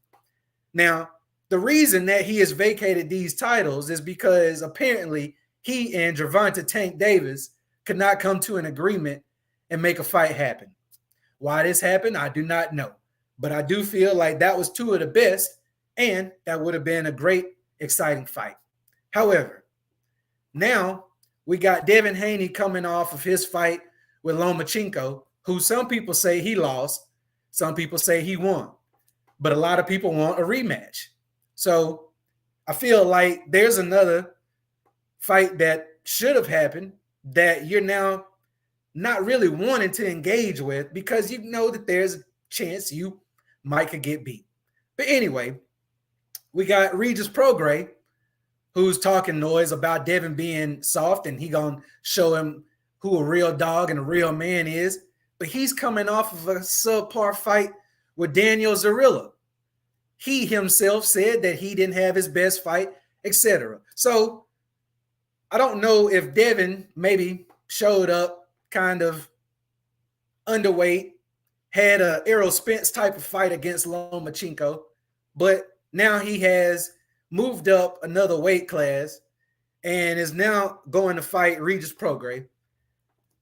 Now, the reason that he has vacated these titles is because apparently he and Gervonta Tank Davis could not come to an agreement and make a fight happen. Why this happened, I do not know. But I do feel like that was two of the best, and that would have been a great, exciting fight. However, now we got Devin Haney coming off of his fight with Lomachenko, who some people say he lost, some people say he won, but a lot of people want a rematch. So I feel like there's another fight that should have happened that you're now not really wanting to engage with because you know that there's a chance you might could get beat. But anyway, we got Regis Prograis, who's talking noise about Devin being soft, and he gonna show him who a real dog and a real man is. But he's coming off of a subpar fight with Daniel Zarilla. He himself said that he didn't have his best fight, etc. So I don't know if Devin maybe showed up kind of underweight, had a Errol Spence type of fight against Lomachenko, but now he has moved up another weight class and is now going to fight Regis Prograis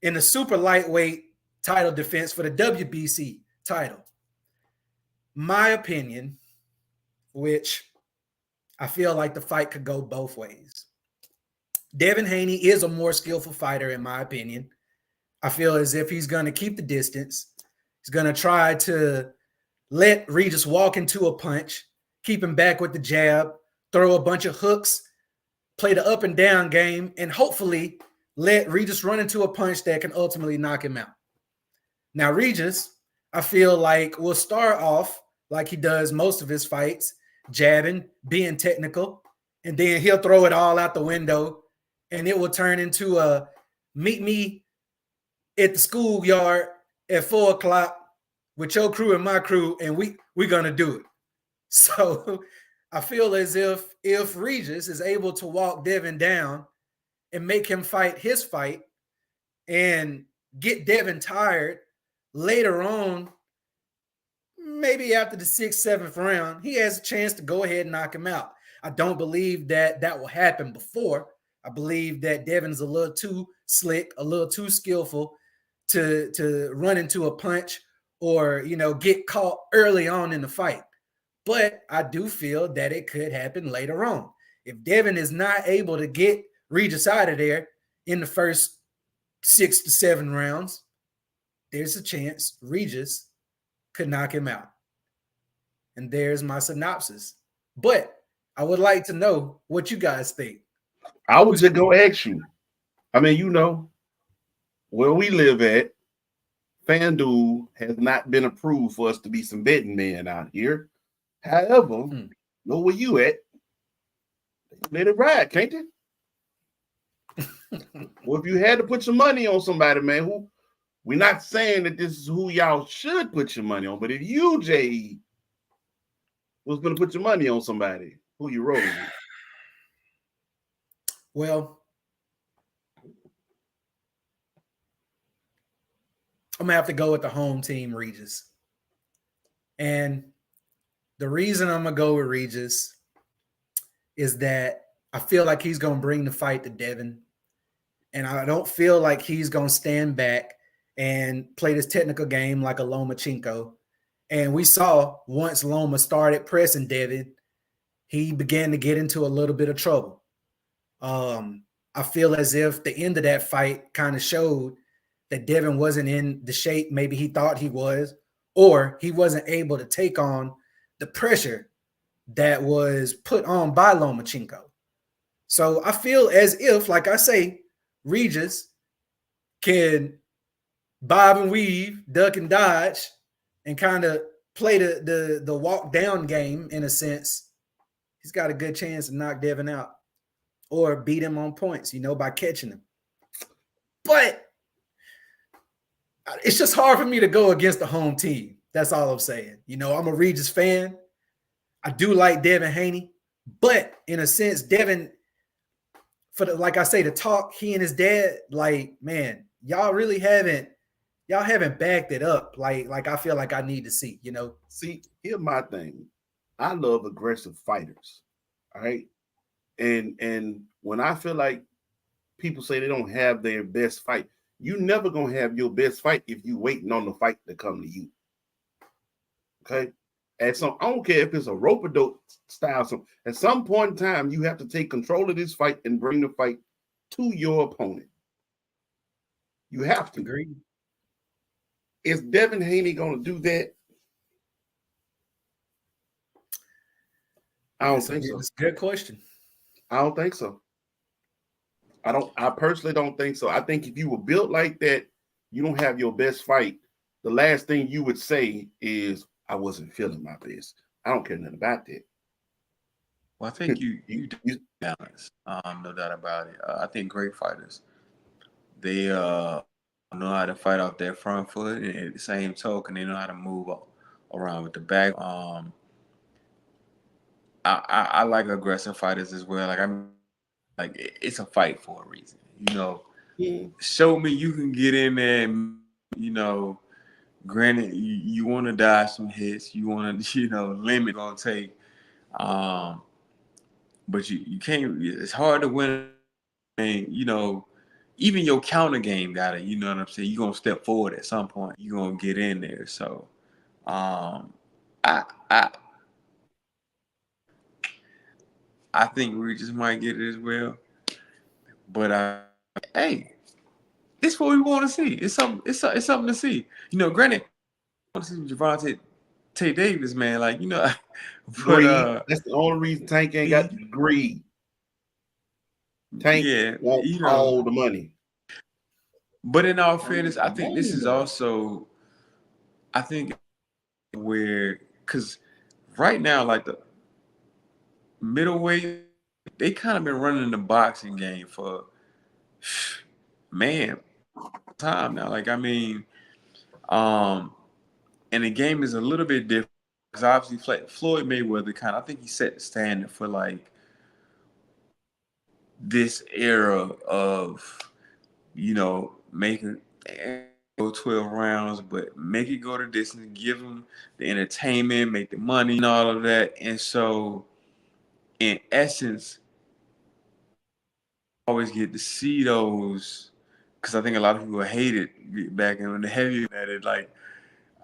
in the super lightweight title defense for the WBC title. My opinion, which I feel like the fight could go both ways. Devin Haney is a more skillful fighter, in my opinion. I feel as if he's going to keep the distance. He's going to try to let Regis walk into a punch, keep him back with the jab, throw a bunch of hooks, play the up and down game, and hopefully let Regis run into a punch that can ultimately knock him out. Now, Regis, I feel like will start off like he does most of his fights, jabbing, being technical, and then he'll throw it all out the window, and it will turn into a meet me at the schoolyard at 4 o'clock with your crew and my crew, and we're going to do it. So I feel as if Regis is able to walk Devin down and make him fight his fight and get Devin tired later on, maybe after the 6th, 7th round, he has a chance to go ahead and knock him out. I don't believe that will happen before. I believe that Devin's a little too slick, a little too skillful to run into a punch or, you know, get caught early on in the fight. But I do feel that it could happen later on. If Devin is not able to get Regis out of there in the first 6 to 7 rounds, there's a chance Regis could knock him out. And there's my synopsis. But I would like to know what you guys think. I was just going to ask you. I mean, you know, where we live at, FanDuel has not been approved for us to be some betting men out here. However, know where you at. Let it ride, can't they? Well, if you had to put your money on somebody, man, who we're not saying that this is who y'all should put your money on, but if you, Jay, was going to put your money on somebody, who you rolling with? Well, I'm going to have to go with the home team, Regis. And the reason I'm going to go with Regis is that I feel like he's going to bring the fight to Devin. And I don't feel like he's going to stand back and play this technical game like a Lomachenko. And we saw once Loma started pressing Devin, he began to get into a little bit of trouble. I feel as if the end of that fight kind of showed that Devin wasn't in the shape maybe he thought he was, or he wasn't able to take on the pressure that was put on by Lomachenko. So I feel as if, like I say, Regis can bob and weave, duck and dodge, and kind of play the walk down game in a sense he's got a good chance to knock Devin out or beat him on points, by catching him. But it's just hard for me to go against the home team. That's all I'm saying. I'm a Regis fan. I do like Devin Haney, but in a sense, Devin, like I say, the talk, he and his dad, like, man, y'all haven't backed it up. Like I feel like I need to see, See, here's my thing. I love aggressive fighters. All right. And when I feel like people say they don't have their best fight, you never gonna have your best fight if you waiting on the fight to come to you. Okay. I don't care if it's a rope-a-dope style. At some point in time, you have to take control of this fight and bring the fight to your opponent. You have to. Agree. Is Devin Haney going to do that? I don't think so. It's a good question. I don't think so. I personally don't think so. I think if you were built like that, you don't have your best fight. The last thing you would say is, I wasn't feeling my best. I don't care nothing about that. Well, I think you balance, no doubt about it. I think great fighters, they know how to fight off their front foot, and at the same token, they know how to move around with the back. I like aggressive fighters as well. Like it's a fight for a reason. Show me you can get in there and, granted, you want to dodge some hits. You want to, limit on take. But you can't. It's hard to win. And, even your counter game got it. You know what I'm saying? You're going to step forward at some point. You're going to get in there. So I think we just might get it as well. But, hey. This is what we want to see. It's something to see. Granted, I want to see Gervonta Tate Davis, man. Like, but that's the only reason Tank ain't got greed. Tank wants all the money. But in all fairness, I think this is also, where, because right now, like the middleweight, they kind of been running the boxing game for, man, time now. Like, and the game is a little bit different because obviously Floyd Mayweather I think he set the standard for like this era of, making go 12 rounds, but make it go the distance, give them the entertainment, make the money and all of that. And so in essence, always get to see those, because I think a lot of people hated back in the heavy at it, like,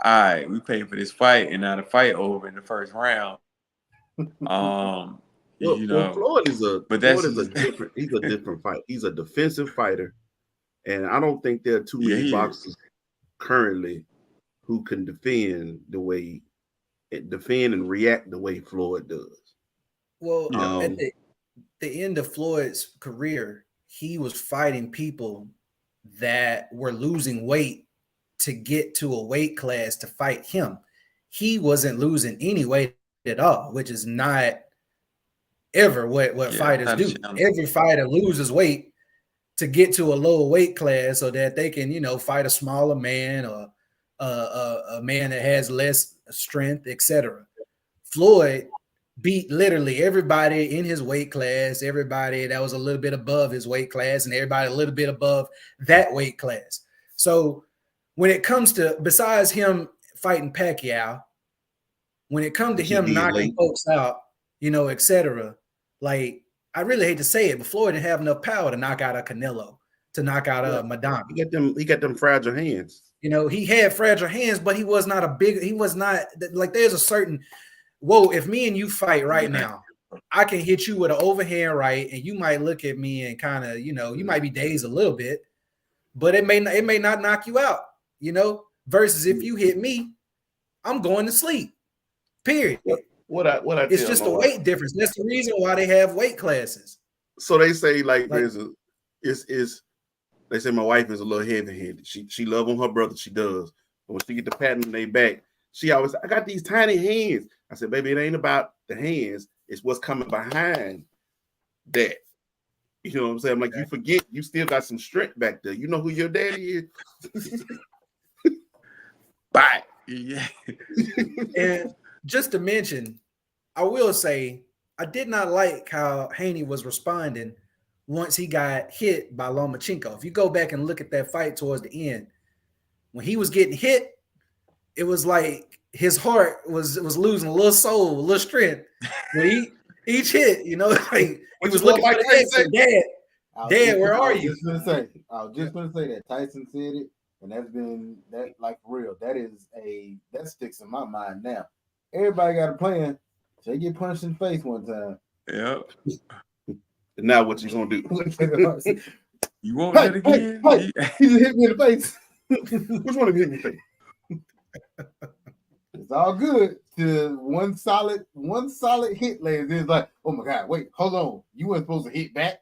all right, we paid for this fight, and now the fight over in the first round. Well, Floyd is a different. He's a different fight. He's a defensive fighter, and I don't think there are too many boxers currently who can defend and react the way Floyd does. Well, at the end of Floyd's career, he was fighting people that were losing weight to get to a weight class to fight him. He wasn't losing any weight at all, which is not ever what fighters do. Every fighter loses weight to get to a lower weight class so that they can, fight a smaller man or a man that has less strength, etc. Floyd beat literally everybody in his weight class, everybody that was a little bit above his weight class, and everybody a little bit above that weight class. So when it comes to, besides him fighting Pacquiao, when it comes to him knocking folks out, etc., like, I really hate to say it, but Floyd didn't have enough power to knock out a Canelo, to knock out a Madonna. He got them fragile hands. He had fragile hands, but he was not like, there's a certain, if me and you fight right now, I can hit you with an overhand right, and you might look at me and kind of, you might be dazed a little bit, but it may not knock you out, versus if you hit me, I'm going to sleep. Period. It's just a weight difference. That's the reason why they have weight classes. So they say, like they say my wife is a little heavy-handed. She love on her brother. She does. But when she get the pat on their back, she always, I got these tiny hands. I said, baby, it ain't about the hands. It's what's coming behind that. You know what I'm saying? Like you forget you still got some strength back there. You know who your daddy is. Bye. Yeah. And just to mention, I will say I did not like how Haney was responding once he got hit by Lomachenko. If you go back and look at that fight towards the end, when he was getting hit, it was like his heart was losing a little soul, a little strength. When each hit, you know, like he was looking for the exit. Dad, where are you? I was just gonna say that Tyson said it, and that's been that like for real. That sticks in my mind now. Everybody got a plan. They get punched in the face one time. Yep. And now what you gonna do? You want that again? Hey, he just hit me in the face. Which one of you hit me in the face? It's all good to one solid hit lands. It's like, oh my God, wait, hold on. You weren't supposed to hit back.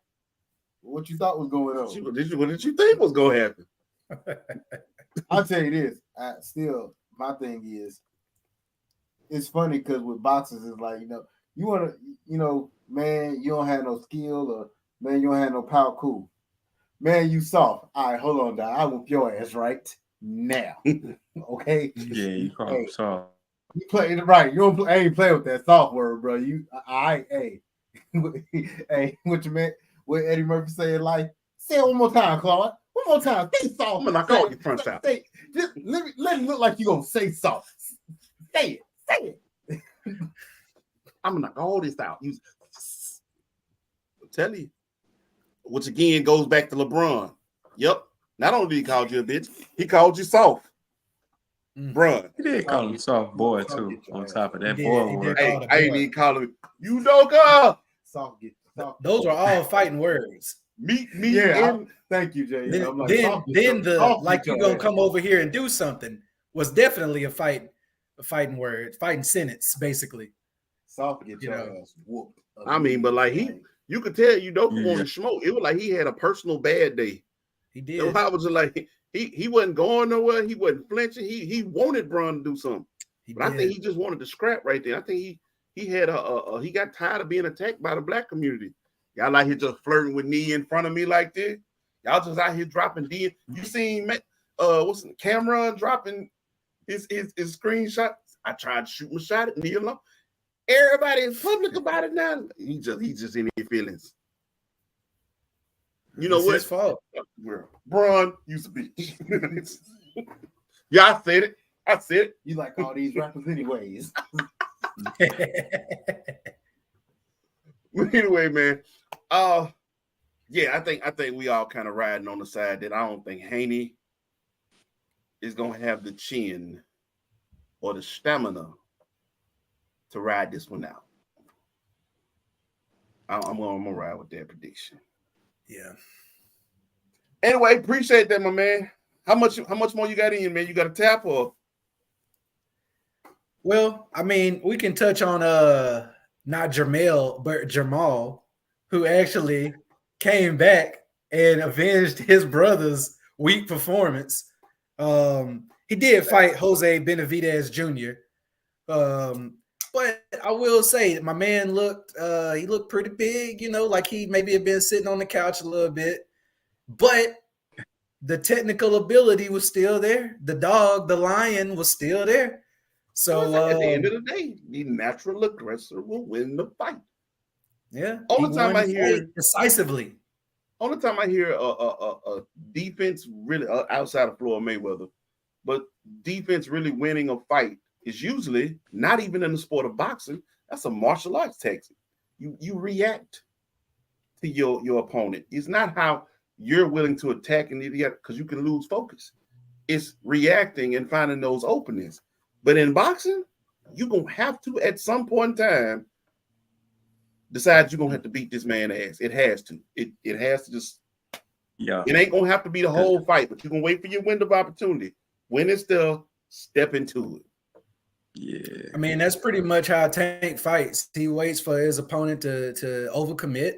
What you thought was going on? What did you think was gonna happen? I'll tell you this. My thing is, it's funny because with boxers, it's like, you want to, man, you don't have no skill, or man, you don't have no power. Cool. Man, you soft. All right, hold on, Doc. I whoop your ass right now. Okay? Yeah, you call him soft. You play it right. You don't play, I ain't play with that soft word, bro. Hey, what you meant? What Eddie Murphy said, like, say it one more time, Claude. One more time. Say soft. I'm gonna knock all your fronts out. Just let it look like you're gonna say soft. Say it. I'm gonna knock all this out. I'm telling you. Which again goes back to LeBron. Yep. Not only did he call you a bitch, he called you soft. Bruh. He did call him soft boy too. On top of that boy word. Hey, I ain't even calling him you know, soft. Those are all fighting words. Me. Yeah. Thank you, Jay. Then, I'm like, then the like you gonna come over here and do something was definitely a fighting word, fighting sentence, basically. Soft get your ass whooped. I mean, but like you could tell from on the smoke. It was like he had a personal bad day. He did. I was just like he wasn't going nowhere. He wasn't flinching. He wanted Braun to do something. I think he just wanted to scrap right there. I think he had he got tired of being attacked by the black community. Y'all out here just flirting with me in front of me like this. Y'all just out here dropping D. You seen what's the Cameron dropping his screenshot? I tried to shoot my shot at Neil. Everybody is public about it now. He just in his feelings. You know what? His fault. Braun used to be. Yeah, I said it. You like all these rappers anyways. Anyway, man. Yeah, I think we all kind of riding on the side that I don't think Haney is gonna have the chin or the stamina to ride this one out. I'm gonna ride with that prediction. Yeah. Anyway, appreciate that, my man. How much more you got in, man? You got a tap or? Well, I mean, we can touch on not Jermel, but Jamal, who actually came back and avenged his brother's weak performance. He did fight Jose Benavidez Jr. But I will say that my man looked pretty big, like he maybe had been sitting on the couch a little bit. But the technical ability was still there. The lion was still there. So at the end of the day, the natural aggressor will win the fight. Yeah. All the time I hear decisively. All the time I hear a defense really outside of Floyd Mayweather, but defense really winning a fight is usually not even in the sport of boxing. That's a martial arts tactic. You react to your opponent. It's not how you're willing to attack an idiot because you can lose focus. It's reacting and finding those openings. But in boxing, you're going to have to, at some point in time, decide you're going to have to beat this man's ass. It has to. It has to just, it ain't going to have to be the whole fight, but you're going to wait for your window of opportunity. When it's still, step into it. Yeah. I mean, that's pretty much how Tank fights. He waits for his opponent to overcommit,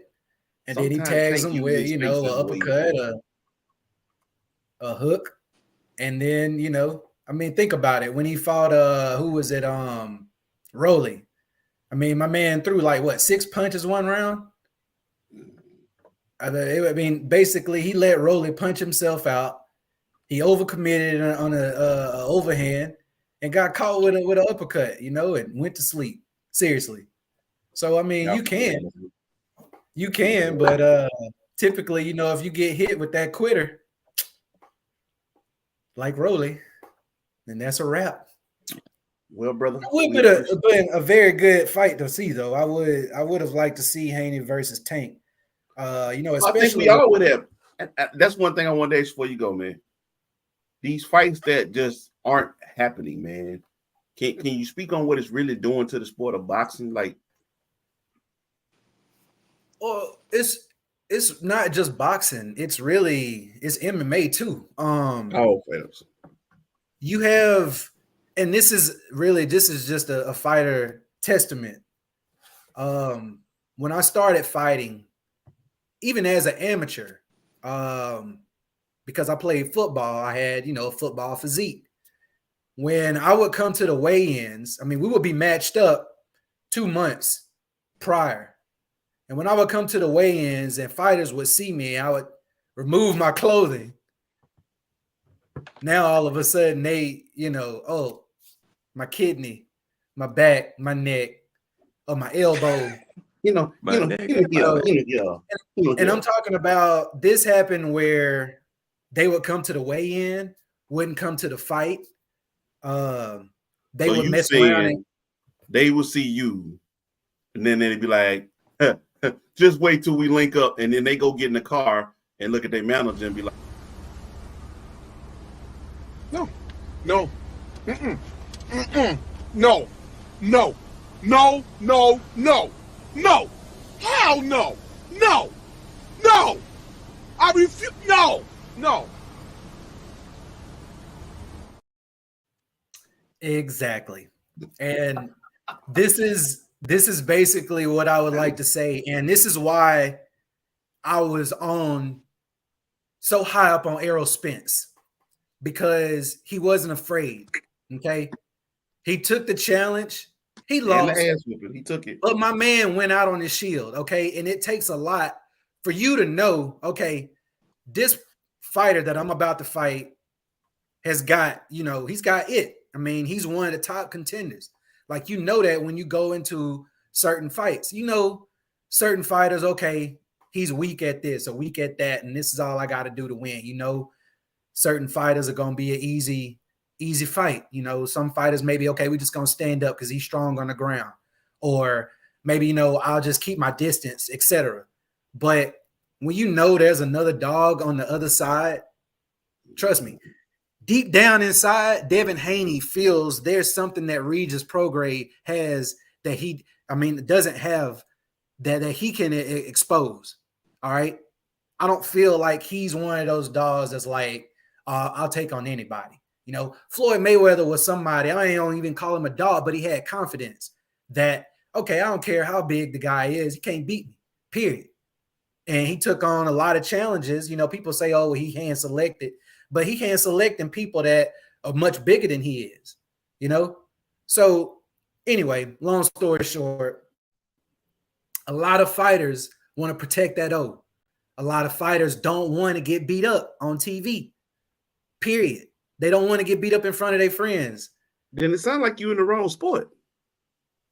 and then he tags him with, an uppercut, a hook, and then, I mean, think about it. When he fought, who was it? Rolly. I mean, my man threw like what 6 punches one round. I mean, basically, he let Rolly punch himself out. He overcommitted on a overhand and got caught with an uppercut, you know, and went to sleep. Seriously. So I mean, you can, but typically, you know, if you get hit with that quitter, like Rolly, then that's a wrap. Well, brother, It would have been a very good fight to see, though. I would have liked to see Haney versus Tank. You know, especially I think we all would have. That's one thing I want to ask before you go, man. These fights that just aren't happening, man. Can you speak on what it's really doing to the sport of boxing? Like, well, it's not just boxing. It's MMA too. You have, and this is just a fighter testament. When I started fighting, even as an amateur, because I played football, I had, you know, a football physique. When I would come to the weigh-ins, I mean, we would be matched up 2 months prior. And when I would come to the weigh-ins and fighters would see me, I would remove my clothing. Now, all of a sudden, they, you know, oh, my kidney, my back, my neck, or my elbow. And I'm talking about this happened where they would come to the weigh-in, wouldn't come to the fight. They would mess around. They would see you, and then they'd be like, just wait till we link up, and then they go get in the car and look at their manager and be like, No. Hell no. No. I refuse. No. Exactly. And this is basically what I would like to say. And this is why I was so high up on Errol Spence, because he wasn't afraid. Okay. He took the challenge. He lost. He took it. But my man went out on his shield. Okay. And it takes a lot for you to know, okay, this fighter that I'm about to fight has got, you know, he's got it. I mean, he's one of the top contenders. Like, you know that when you go into certain fights, you know, certain fighters, okay, he's weak at this or weak at that, and this is all I got to do to win. You know, certain fighters are going to be an easy fight. You know, some fighters maybe, okay, we're just going to stand up because he's strong on the ground. Or maybe, you know, I'll just keep my distance, etc. But when you know there's another dog on the other side, trust me, deep down inside, Devin Haney feels there's something that Regis Prograis has that doesn't have that he can expose. All right. I don't feel like he's one of those dogs that's like, I'll take on anybody. You know, Floyd Mayweather was somebody, I don't even call him a dog, but he had confidence that, okay, I don't care how big the guy is, he can't beat me, period. And he took on a lot of challenges. You know, people say, oh, he hand selected, but he hand selecting people that are much bigger than he is, you know? So anyway, long story short, a lot of fighters want to protect that O. A lot of fighters don't want to get beat up on TV, period. They don't want to get beat up in front of their friends. Then it sounds like you in the wrong sport.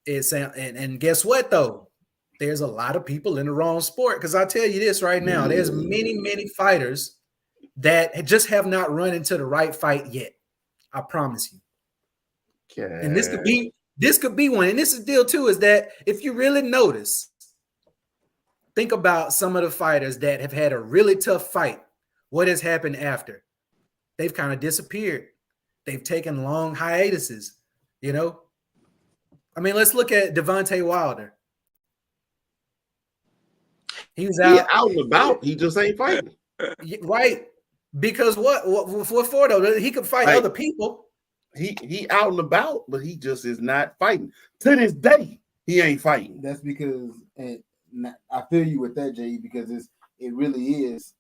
And guess what, though? There's a lot of people in the wrong sport, because I tell you this right now, there's many fighters that just have not run into the right fight yet. I promise you. Okay. And this could be one. And this is the deal too, is that if you really notice, think about some of the fighters that have had a really tough fight. What has happened after? They've kind of disappeared. They've taken long hiatuses, you know? I mean, let's look at Deontay Wilder. He was out and about. He just ain't fighting. Right. Because what for though? He could fight other people. He out and about, but he just is not fighting. To this day, he ain't fighting. That's because, and I feel you with that, Jay, because it really is.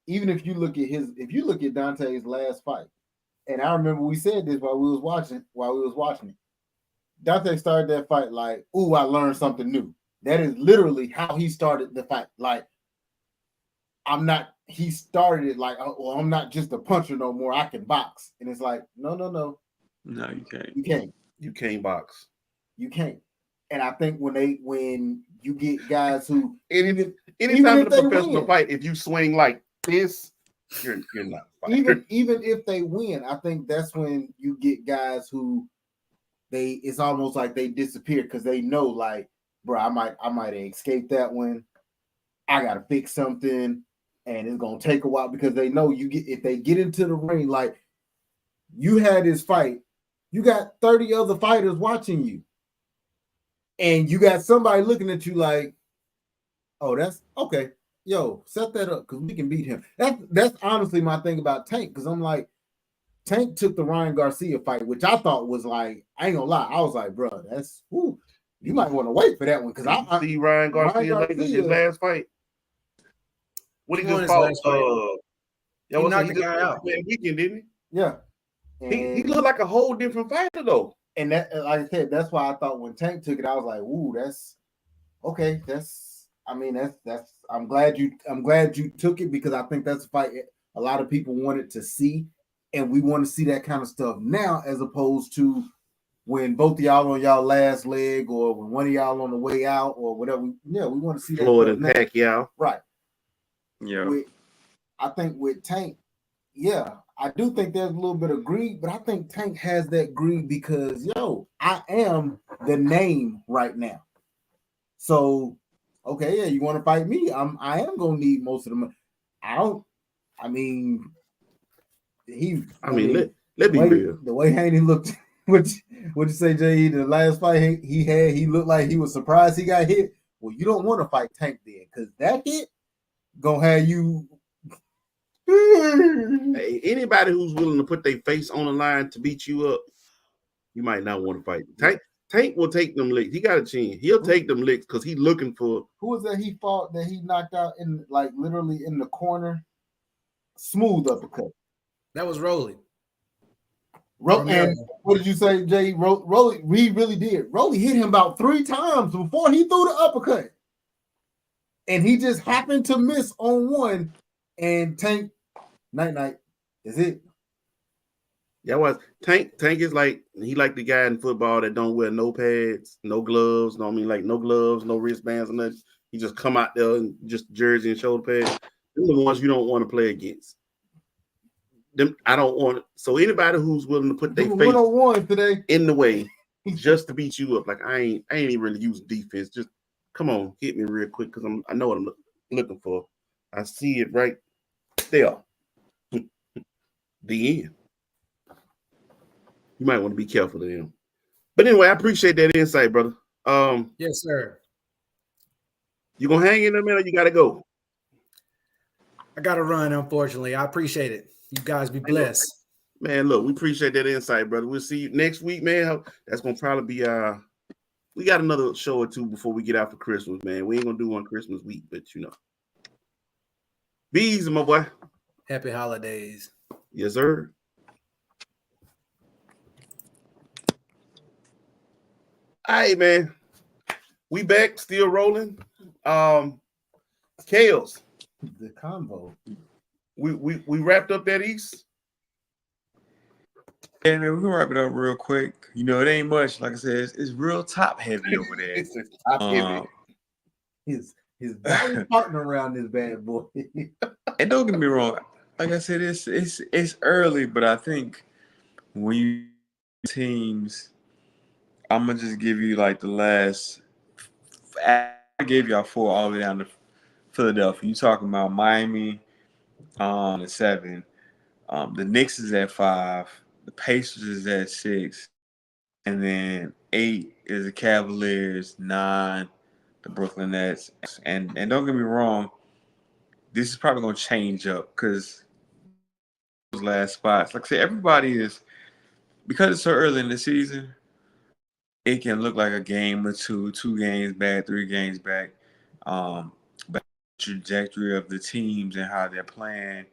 Even if you look at Dante's last fight, and I remember we said this while we was watching it. Dante started that fight like, "Ooh, I learned something new." That is literally how he started the fight. Like, he started it like, "Oh, well, I'm not just a puncher no more. I can box." And it's like, no. No, you can't. You can't. You can't box. You can't. And I think when you get guys who Anytime if in a they professional win, fight, if you swing like this, you're not a fighter. even if they win, I think that's when you get guys who it's almost like they disappear because they know, like, bro, I might have escaped that one. I gotta fix something, and it's gonna take a while because they know if they get into the ring, like you had this fight, you got 30 other fighters watching you. And you got somebody looking at you like, oh, that's okay. Yo, set that up because we can beat him. That's honestly my thing about Tank, because I'm like, Tank took the Ryan Garcia fight, which I thought was like, I ain't gonna lie, I was like, bro, that's you might want to wait for that one because I see Ryan Garcia his last fight. What he just fought? He knocked the guy out. Weekend, didn't he? Yeah. He looked like a whole different fighter though. And that, like I said, that's why I thought when Tank took it, I was like, "Ooh, that's okay." I'm glad you took it because I think that's a fight a lot of people wanted to see, and we want to see that kind of stuff now as opposed to when both of y'all on y'all last leg or when one of y'all on the way out or whatever. Yeah, we want to see that. Floyd and Pacquiao, right? Yeah, I think with Tank, yeah, I do think there's a little bit of greed, but I think Tank has that greed because, I am the name right now. So, okay, yeah, you want to fight me? I am gonna need most of the money. Let be real. The way Haney looked, what'd you say, Jay? The last fight he looked like he was surprised he got hit. Well, you don't want to fight Tank then, because that hit gonna have you. Hey, anybody who's willing to put their face on the line to beat you up, you might not want to fight. Tank will take them licks. He got a chin. He'll take them licks because he's looking for. Who was that he fought that he knocked out in literally in the corner? Smooth uppercut. That was Rolly. And what did you say, Jay? Rolly, we really did. Rolly hit him about 3 times before he threw the uppercut. And he just happened to miss on one. And Tank, night, is it? Yeah, was Tank is like the guy in football that don't wear no pads, no gloves, no gloves, no wristbands or nothing. He just come out there and just jersey and shoulder pads. They're the ones you don't want to play against. Them I don't want it. So anybody who's willing to put their face today in the way just to beat you up, like I ain't even really using defense. Just come on, hit me real quick because I know what I'm looking for. I see it right there. The end. You might want to be careful of them. But anyway, I appreciate that insight, brother. Yes, sir. You gonna hang in there, man, or you gotta go? I gotta run, unfortunately. I appreciate it. You guys be blessed. Man, look, we appreciate that insight, brother. We'll see you next week, man. That's gonna probably be we got another show or two before we get out for Christmas, man. We ain't gonna do one Christmas week, but be easy, my boy. Happy holidays. Yes, sir. All right, man. We back, still rolling. Kales. The combo. We wrapped up that East. Yeah, man, we can wrap it up real quick. It ain't much. Like I said, it's real top heavy over there. It's top heavy. His value partner around this bad boy. And don't get me wrong. Like I said, it's early, but I think when you teams, I'm gonna just give you like the last. I gave y'all 4 all the way down to Philadelphia. You talking about Miami at 7. The Knicks is at 5. The Pacers is at 6. And then 8 is the Cavaliers, 9, the Brooklyn Nets. And don't get me wrong, this is probably gonna change up because those last spots. Like I said, everybody is, because it's so early in the season, it can look like a game or 2 games back, 3 games back. But the trajectory of the teams and how they're playing,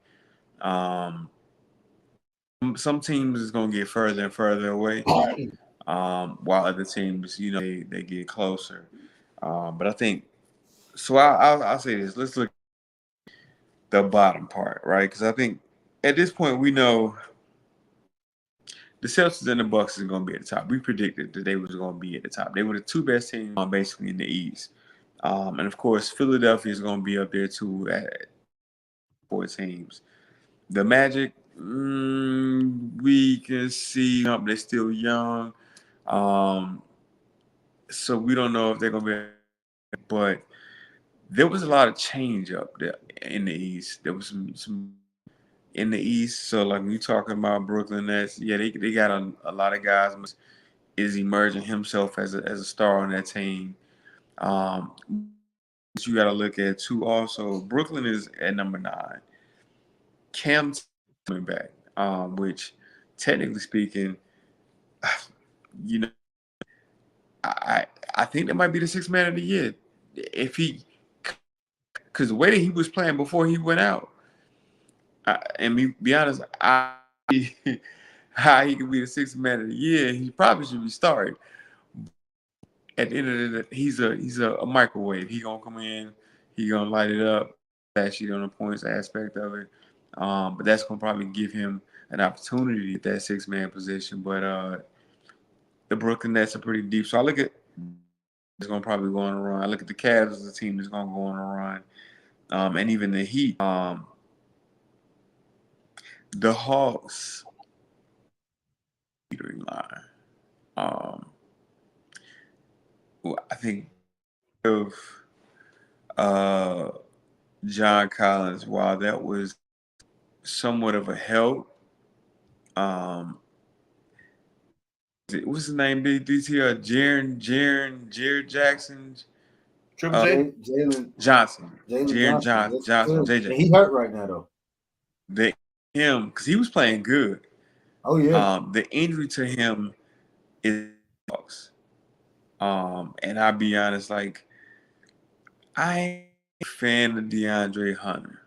some teams is going to get further and further away. while other teams, they get closer. But I think so. I'll say this. Let's look at the bottom part, right? Because I think at this point we know the Celtics and the Bucks is going to be at the top. We predicted that they was going to be at the top. They were the two best teams basically in the East. And of course, Philadelphia is going to be up there too at 4 teams. The Magic, we can see they're still young. So we don't know if they're going to be, but there was a lot of change up there in the East. There was some in the East. So like when you're talking about Brooklyn Nets, yeah, they got a lot of guys is emerging himself as a star on that team. You got to look at too. Also, Brooklyn is at number 9. Cam's coming back, which technically speaking, you know, I think that might be the 6th man of the year if he, because the way that he was playing before he went out, and be honest, how he could be the 6th man of the year, he probably should be starting. At the end of the day, he's a microwave. He gonna come in, he gonna light it up, actually on the points aspect of it. But that's gonna probably give him an opportunity at that 6-man position. But the Brooklyn Nets are pretty deep, so I look at it's gonna probably go on a run. I look at the Cavs as a team that's gonna go on a run, and even the Heat. The Hawks line. I think of John Collins, while that was somewhat of a help, what's his name? DT Jared Jackson, Triple J, Jalen Johnson, Jalen Johnson, And JJ. he hurt right now though. Him because he was playing good. Oh yeah. The injury to him is, and I'll be honest, like I ain't a fan of DeAndre Hunter.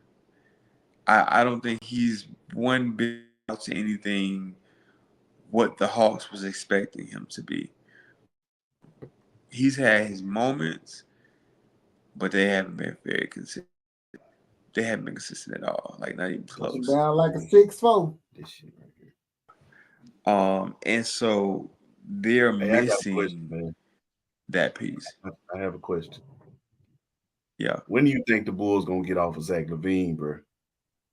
I don't think he's one bit out to anything what the Hawks was expecting him to be. He's had his moments, but they haven't been very consistent. They haven't been consistent at all. Like not even close. Down like a 6'4". this shit right here. And so they're Hey, I got a missing question, man. that piece. I have a question. Yeah. When do you think the Bulls gonna get off of Zach LaVine, bro?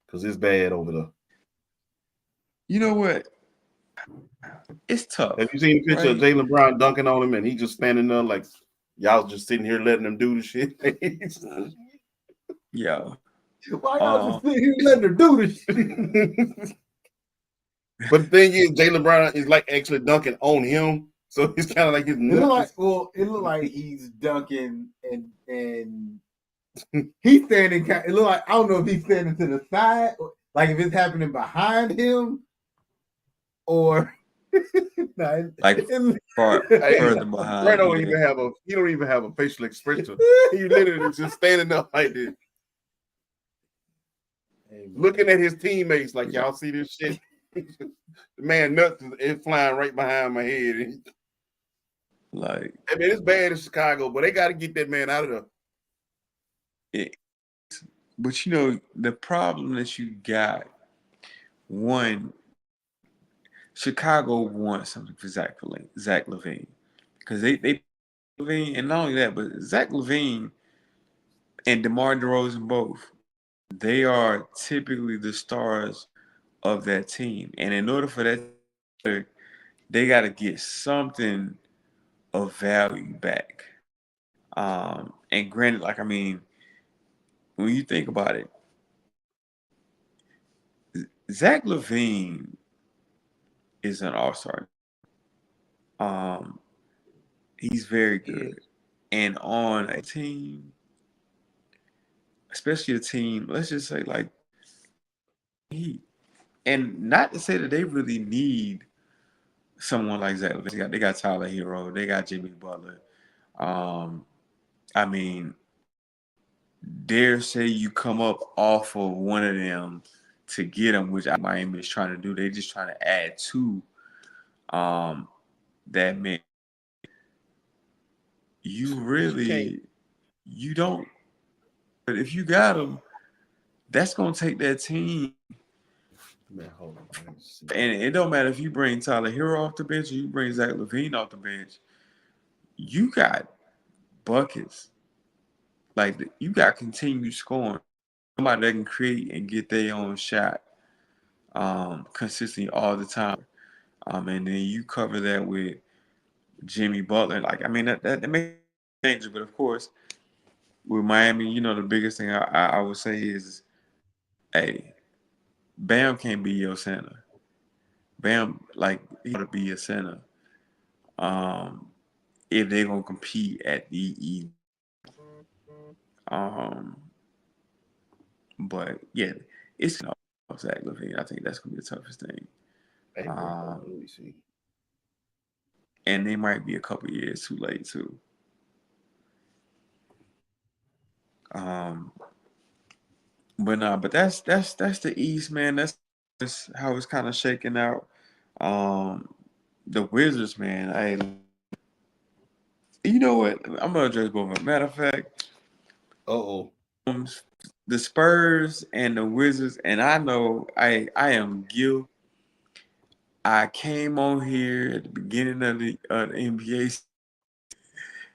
Because it's bad over there. You know what? It's tough. Have you seen the picture of right? Jaylen Brown dunking on him and he just standing there like y'all just sitting here letting him do the shit? Yeah. Why y'all just sitting here letting her do this shit? But the thing is, Jaylen Brown is like actually dunking on him, so it's kind of like his. It looked like he's dunking and he's standing. It looked like I don't know if he's standing to the side, like if it's happening behind him, or like further behind. Brett don't even have he don't even have a facial expression. He literally just standing up like this, looking at his teammates like y'all see this shit. The man nuts is flying right behind my head. Like, I mean, it's bad in Chicago, but they got to get that man out of there. But you know, the problem that you got, one, Chicago wants something for Zach LaVine, because they LaVine, and not only that, but Zach LaVine and DeMar DeRozan both, they are typically the stars of that team, and in order for that, they got to get something of value back. And granted, like I mean, when you think about it, Zach LaVine is an all-star. He's very good, and on a team, especially a team, let's just say like he. And not to say that they really need someone like Zach LaVine. They got Tyler Hero. They got Jimmy Butler. I mean, dare say you come up off of one of them to get them, which Miami is trying to do. They're just trying to add to that man, you don't. But if you got him, that's gonna take that team. Man, hold on. Let me see. And it don't matter if you bring Tyler Hero off the bench or you bring Zach LaVine off the bench. You got buckets. Like you got continued scoring. Somebody that can create and get their own shot consistently all the time. And then you cover that with Jimmy Butler. Like, I mean, that makes it dangerous. But of course, with Miami, you know, the biggest thing I would say is, hey, Bam can't be your center. Bam, like, he got to be a center. If they're gonna compete at the but yeah, it's Zach LaVine. I think that's gonna be the toughest thing. Hey, bro, let me see. And they might be a couple years too late too. But that's the East, man. That's how it's kind of shaking out. The Wizards, man. You know what? I'm gonna address both. Matter of fact, the Spurs and the Wizards, and I know I am guilty. I came on here at the beginning of the NBA,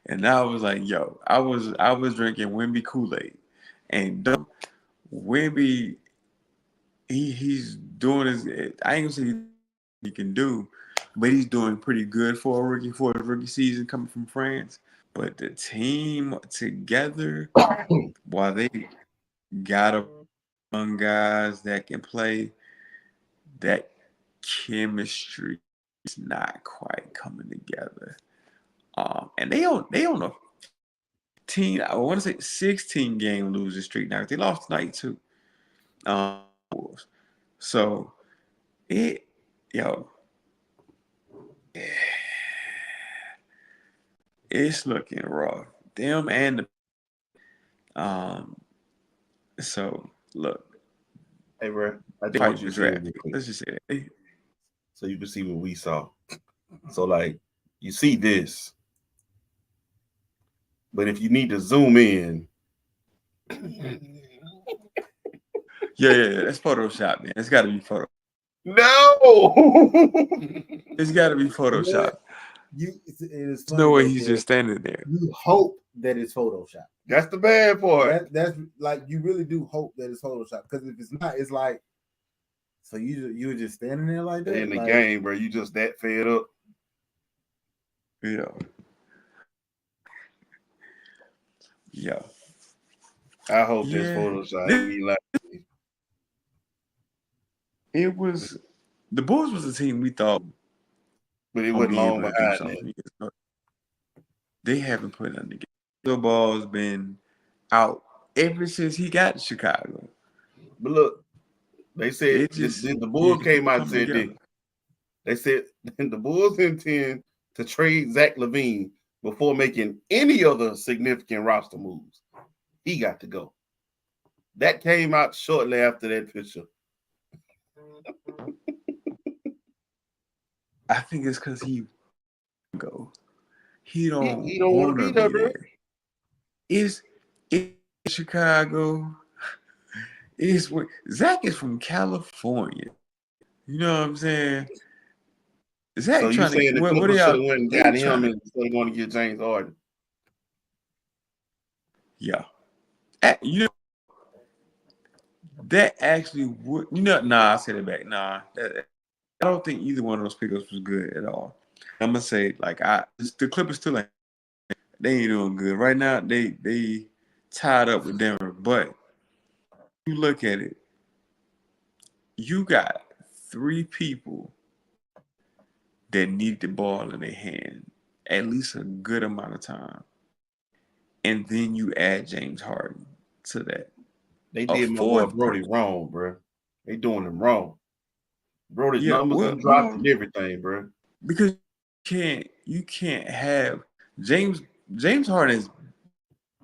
and I was like, "Yo," I was drinking Wemby Kool-Aid, and Wemby, he's doing his. I ain't gonna say he can do, but he's doing pretty good for his rookie season coming from France. But the team together, while they got a young guys that can play, that chemistry is not quite coming together. And they on a team, I want to say 16 game losing streak now. They lost tonight too. So it's looking rough. Them and the so look. Hey, bro, I just want you to see it real quick. Let's just say that. So you can see what we saw. So, like, you see this. But if you need to zoom in. Yeah, that's Photoshop, man. It's got to be Photoshop. No! It's got to be Photoshop. There's no way he's just standing there. You hope that it's Photoshop. That's the bad part. That's like, you really do hope that it's Photoshop, because if it's not, it's like, so you were just standing there like that in the like, game, bro. You just that fed up. Yeah. I hope this Photoshop. It was the Bulls was a team we thought, but it wasn't long behind that. They haven't put nothing together. The ball's been out ever since he got to Chicago. But look, they said the Bulls came out and said they said the Bulls intend to trade Zach LaVine before making any other significant roster moves. He got to go. That came out shortly after that picture. I think it's because he go. He don't want to be there. It's Chicago. Zach is from California. You know what I'm saying? Zach so trying saying to. the Clippers should have went and got him instead of going to get James Harden? Yeah. You know, that actually would. I said it back. I don't think either one of those pickups was good at all. I'm gonna say, like, the Clippers still ain't. They ain't doing good right now. They tied up with Denver, but you look at it. You got 3 people that need the ball in their hand at least a good amount of time, and then you add James Harden to that. They did my boy Brody wrong, bro. They doing him wrong. Brody's numbers dropped and everything, bro. Because you can't have James Harden is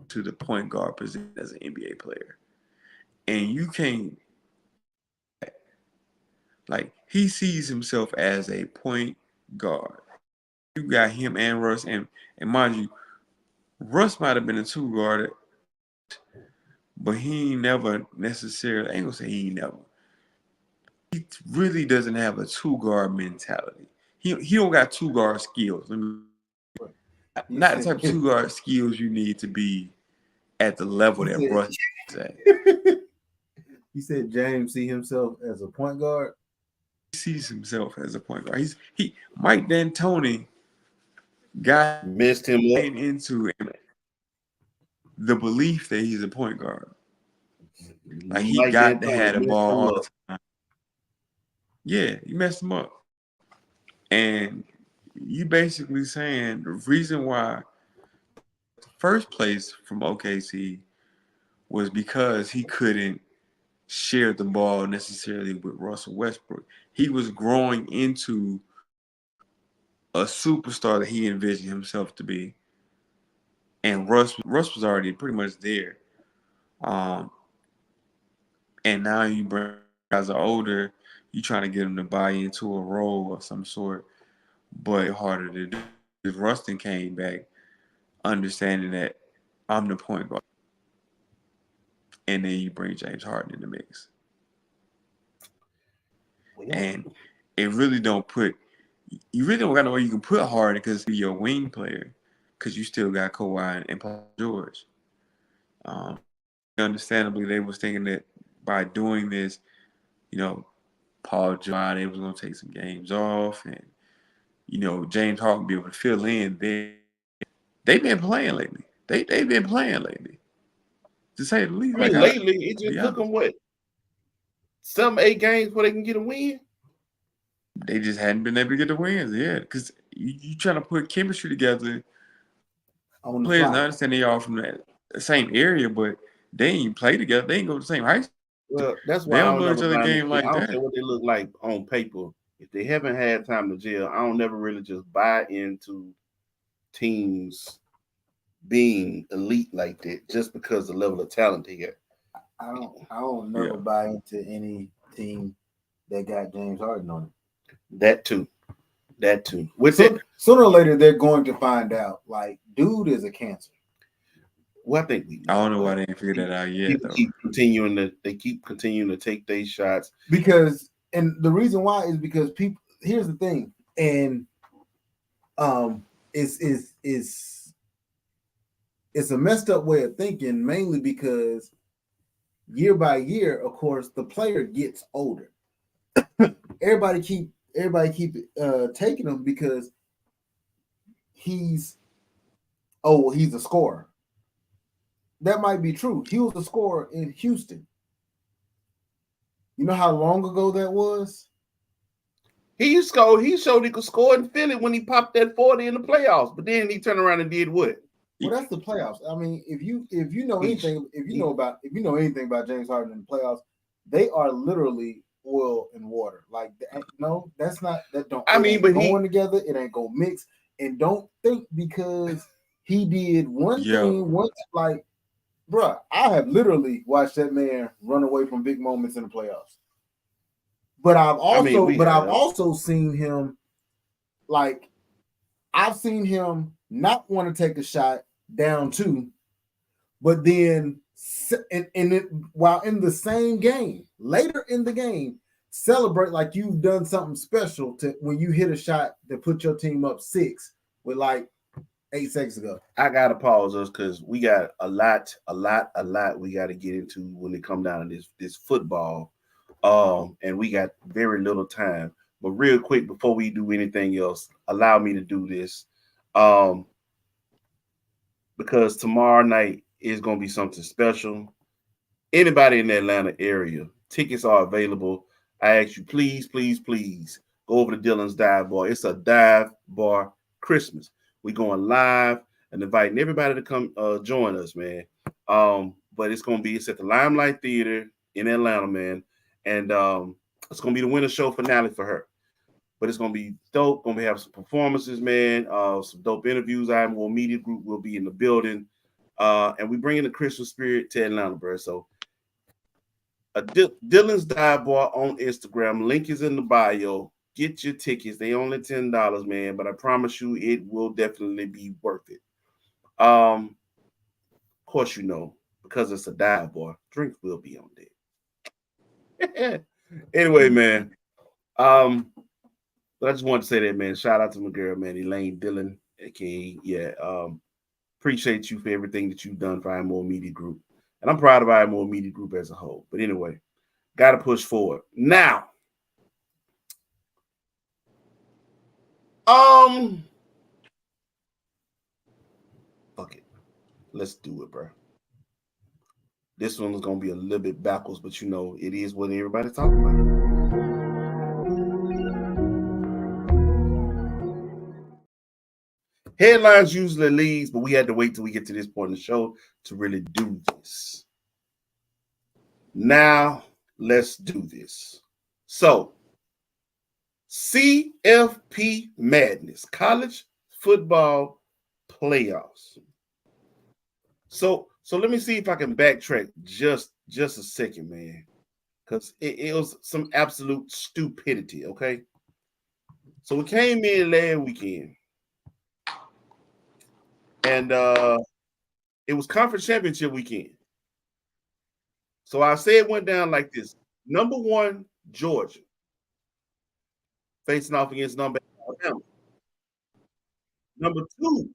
to the point guard position as an NBA player, and you can't, like, he sees himself as a point guard. you got him and Russ, and mind you, Russ might have been a two guard, but he never necessarily. I ain't gonna say he never. He really doesn't have a two guard mentality. He don't got two guard skills. Not the type of two guard skills you need to be at the level that Russ is at. He said James see himself as a point guard. He sees himself as a point guard. Mike D'Antoni got messed him up into the belief that he's a point guard. Like he Mike got to D'Antoni have the messed ball him all up. the time. Yeah, you messed him up. And you basically saying the reason why the first place from OKC was because he couldn't share the ball necessarily with Russell Westbrook. He was growing into a superstar that he envisioned himself to be. And Russ was already pretty much there. And now you bring guys are older, you trying to get them to buy into a role of some sort, but harder to do. Because Rustin came back understanding that I'm the point guard. And then you bring James Harden in the mix. And it really don't put – you really don't got to know where you can put Harden because he's your wing player because you still got Kawhi and Paul George. Understandably, they was thinking that by doing this, you know, Paul George, they was going to take some games off and, you know, James Harden be able to fill in. They've been playing lately. They've been playing lately. To say the least. I mean, lately, it just took them, what, 7-8 games before they can get a win? They just hadn't been able to get the wins, yeah. Because you trying to put chemistry together. On the players, fly. I understand they all from the same area, but they ain't play together. They ain't go to the same high school. Well, that's why they I don't don't know each never other mind game like I don't that. care what they look like on paper. If they haven't had time to gel, I don't never really just buy into teams being elite like that just because the level of talent they got. I don't never buy into any team that got James Harden on it. That too. Sooner or later, they're going to find out. Like, dude is a cancer. Well, I think I don't know why they didn't figure that out yet. They keep continuing to take their shots And the reason why is because people. Here's the thing, and it's a messed up way of thinking, mainly because year by year, of course, the player gets older. everybody keep taking him because he's a scorer. That might be true. He was a scorer in Houston. You know how long ago that was? He showed he could score in Philly when he popped that 40 in the playoffs, but then he turned around and did what? Well, that's the playoffs. I mean, if you know anything about James Harden in the playoffs, they are literally oil and water. Like, no, that's not that. Don't. I mean, but going together, it ain't gonna mix. And don't think because he did one thing once, like, bruh, I have literally watched that man run away from big moments in the playoffs. But I've also seen him, like, I've seen him not want to take a shot down two, but then while in the same game, later in the game, celebrate like you've done something special to when you hit a shot that put your team up 6 with like 8 seconds ago. I gotta pause us because we got a lot we got to get into when it come down to this football. And we got very little time. But real quick, before we do anything else, allow me to do this. Because tomorrow night is going to be something special. Anybody in the Atlanta area, tickets are available. I ask you, please, please, please go over to Dylan's Dive Bar. It's a dive bar Christmas. We're going live and inviting everybody to come join us, man. But it's at the Limelight Theater in Atlanta, man. And it's going to be the winter show finale for her. But it's going to be dope. Going to have some performances, man. Some dope interviews. Our media group will be in the building. And we bring in the Christmas spirit to Atlanta, bro. So Dylan's Dive Bar on Instagram. Link is in the bio. get your tickets. They only $10, man, but I promise you it will definitely be worth it. Of course, you know, because it's a dive bar, drinks will be on deck. Anyway, man. But I just wanted to say that, man. Shout out to my girl, man, Elaine Dillon, aka appreciate you for everything that you've done for our More Media Group. And I'm proud of our More Media Group as a whole. But anyway, gotta push forward. Now, fuck it. Let's do it, bro. This one is gonna be a little bit backwards, but you know, it is what everybody's talking about. Headlines usually leads, but we had to wait till we get to this point in the show to really do this. Now, let's do this. So, CFP Madness, college football playoffs. So let me see if I can backtrack just a second, man, because it was some absolute stupidity, okay? So we came in last weekend, and it was conference championship weekend. So I say it went down like this. Number 1, Georgia, facing off against number 8, Alabama. Number 2,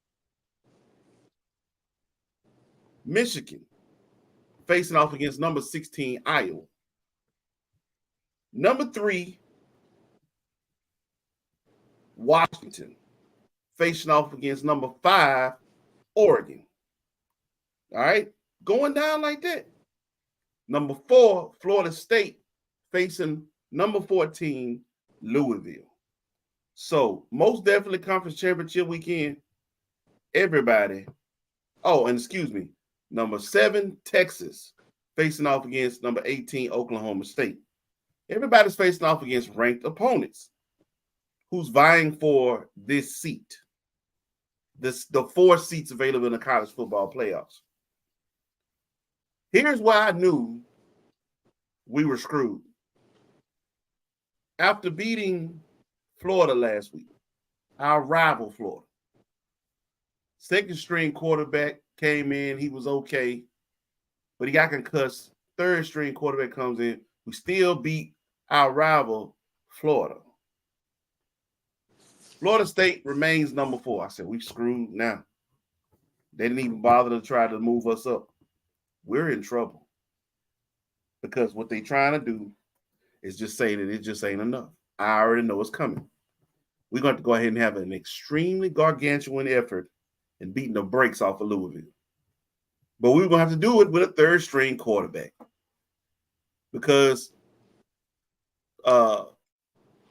Michigan, facing off against number 16, Iowa. Number 3, Washington, facing off against number 5, Oregon. All right, going down like that. Number 4, Florida State, facing number 14, Louisville. So most definitely conference championship weekend. Everybody. Oh, and excuse me. Number 7, Texas, facing off against number 18, Oklahoma State. Everybody's facing off against ranked opponents who's vying for this seat. The 4 seats available in the college football playoffs. Here's why I knew we were screwed. After beating Florida last week, our rival Florida, second string quarterback came in. He was okay, but he got concussed. Third string quarterback comes in. We still beat our rival Florida. Florida State remains number 4. I said, we screwed now. They didn't even bother to try to move us up. We're in trouble because what they're trying to do is just say that it just ain't enough. I already know it's coming. We're going to go ahead and have an extremely gargantuan effort in beating the brakes off of Louisville. But we're going to have to do it with a third string quarterback because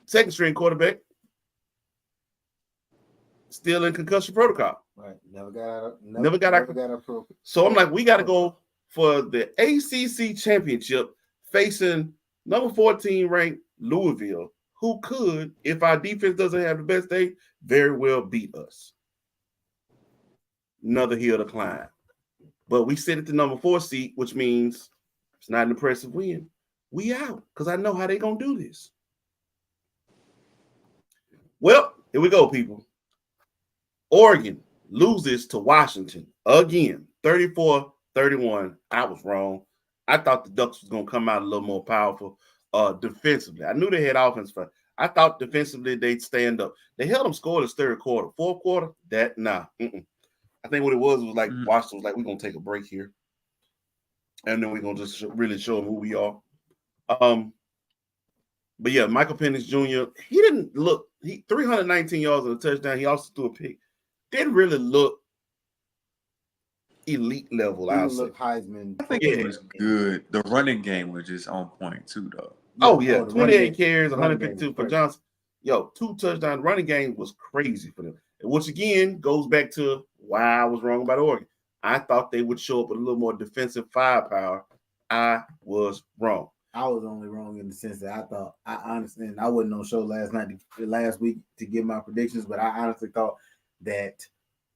second string quarterback still in concussion protocol. Right. Never got out. So I'm like, we got to go for the ACC championship facing number 14 ranked Louisville, who could, if our defense doesn't have the best day, very well beat us. Another hill to climb. But we sit at the number 4 seat, which means it's not an impressive win. We out because I know how they're going to do this. Well, here we go, people. Oregon loses to Washington again, 34-31. I was wrong. I thought the Ducks was going to come out a little more powerful defensively. I knew they had offense, but I thought defensively they'd stand up. They held them scoreless third quarter. Fourth quarter, I think what it was like Washington was like, we're going to take a break here. And then we're going to just really show them who we are. But yeah, Michael Penix Jr., he didn't look, 319 yards on a touchdown. He also threw a pick. Didn't really look elite level. He didn't look Heisman. I think it was good. The running game was just on point too, though. Oh yeah, 28 carries, 152 for Johnson. Yo, 2 touchdowns. Running game was crazy for them. Which again goes back to why I was wrong about Oregon. I thought they would show up with a little more defensive firepower. I was wrong. I was only wrong in the sense that I honestly, and I wasn't on show last week to give my predictions, but I honestly thought that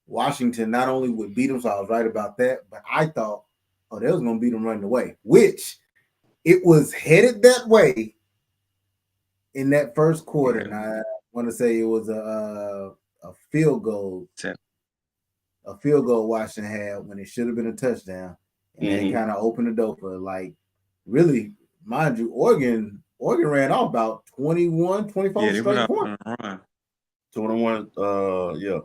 Washington not only would beat them, so I was right about that, but I thought, they was going to beat them running away, which it was headed that way in that first quarter, and I want to say it was a field goal. A field goal Washington had when it should have been a touchdown. And they kind of opened the door for, like, really, mind you, Oregon ran off about 21, 24 straight points. 21, yeah.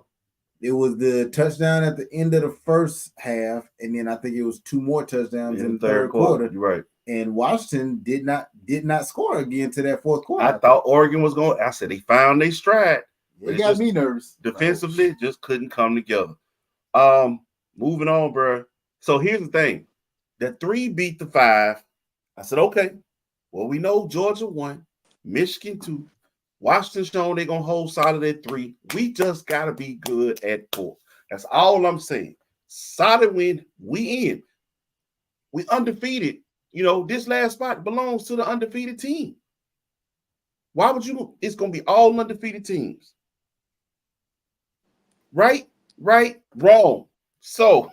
It was the touchdown at the end of the first half, and then I think it was 2 more touchdowns in the third quarter. You're right. And Washington did not score again to that fourth quarter. I thought Oregon was going. I said they found their stride. It got me nervous. Defensively, just couldn't come together. Moving on, bro. So here's the thing: the 3 beat the 5. I said, okay. Well, we know Georgia 1, Michigan 2, Washington shown they're gonna hold solid at 3. We just gotta be good at 4. That's all I'm saying. Solid win. We in. We undefeated. You know, this last spot belongs to the undefeated team. Why would you? It's gonna be all undefeated teams. Right, wrong. So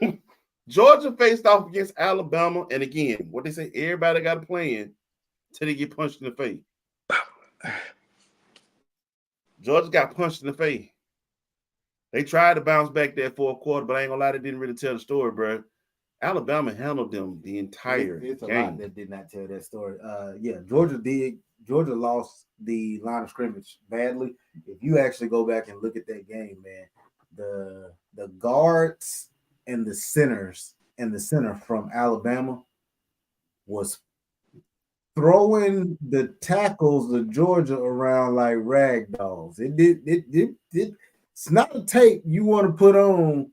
Georgia faced off against Alabama, and again, what they say, everybody got a plan till they get punched in the face. Georgia got punched in the face. They tried to bounce back that fourth quarter, but I ain't gonna lie, they didn't really tell the story, bro. Alabama handled them the entire it's a game. lot that did not tell that story. Yeah, Georgia lost the line of scrimmage badly. If you actually go back and look at that game, man, the guards and the centers and the center from Alabama was throwing the tackles of Georgia around like rag dolls. It's not a tape you want to put on.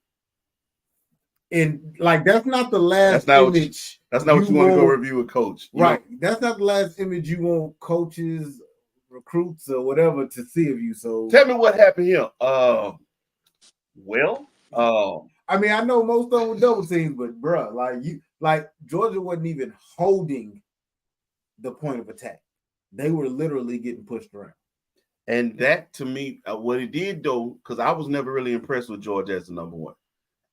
And like that's not the last image. That's not what you want to go review a coach. Right. That's not the last image you want coaches, recruits, or whatever to see of you. So tell me what happened here. I mean, I know most of them were double teams, but like Georgia wasn't even holding the point of attack. They were literally getting pushed around. And that to me, what it did though, because I was never really impressed with Georgia as the number 1.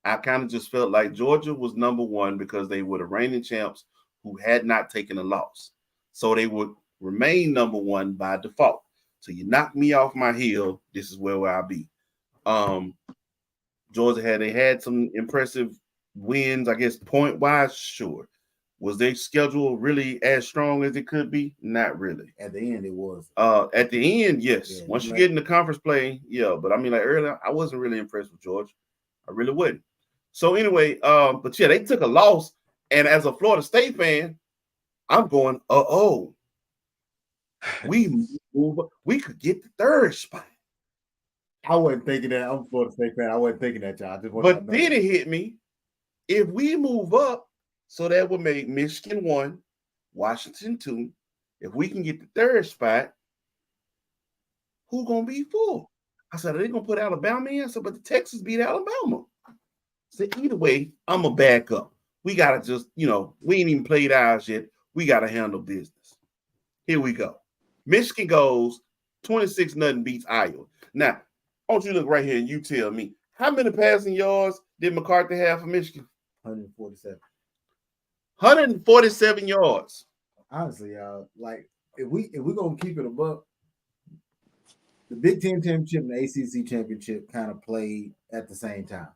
I kind of just felt like Georgia was number 1 because they were the reigning champs who had not taken a loss. So they would remain number 1 by default. So you knock me off my heel, this is where I'll be. Georgia had some impressive wins, I guess, point-wise, sure. Was their schedule really as strong as it could be? Not really. At the end, it was. At the end, yes. Yeah, once you get in the conference play, yeah. But I mean, like earlier, I wasn't really impressed with Georgia. I really wasn't. So anyway, but yeah, they took a loss. And as a Florida State fan, I'm going, we could get the 3rd spot. I wasn't thinking that. I'm a Florida State fan. I wasn't thinking that, y'all. But then it hit me. If we move up, so that would make Michigan 1, Washington 2. If we can get the 3rd spot, who gonna be 4? I said, are they gonna put Alabama in? So, but the Texas beat Alabama. So either way, I'm a back up. We gotta just, we ain't even played ours yet. We gotta handle business. Here we go. Michigan goes 26-0 beats Iowa. Now, I want you to look right here and you tell me how many passing yards did McCarthy have for Michigan? 147. 147 yards. Honestly, y'all, like if we're gonna keep it above, the Big Ten championship and the ACC championship kind of played at the same time.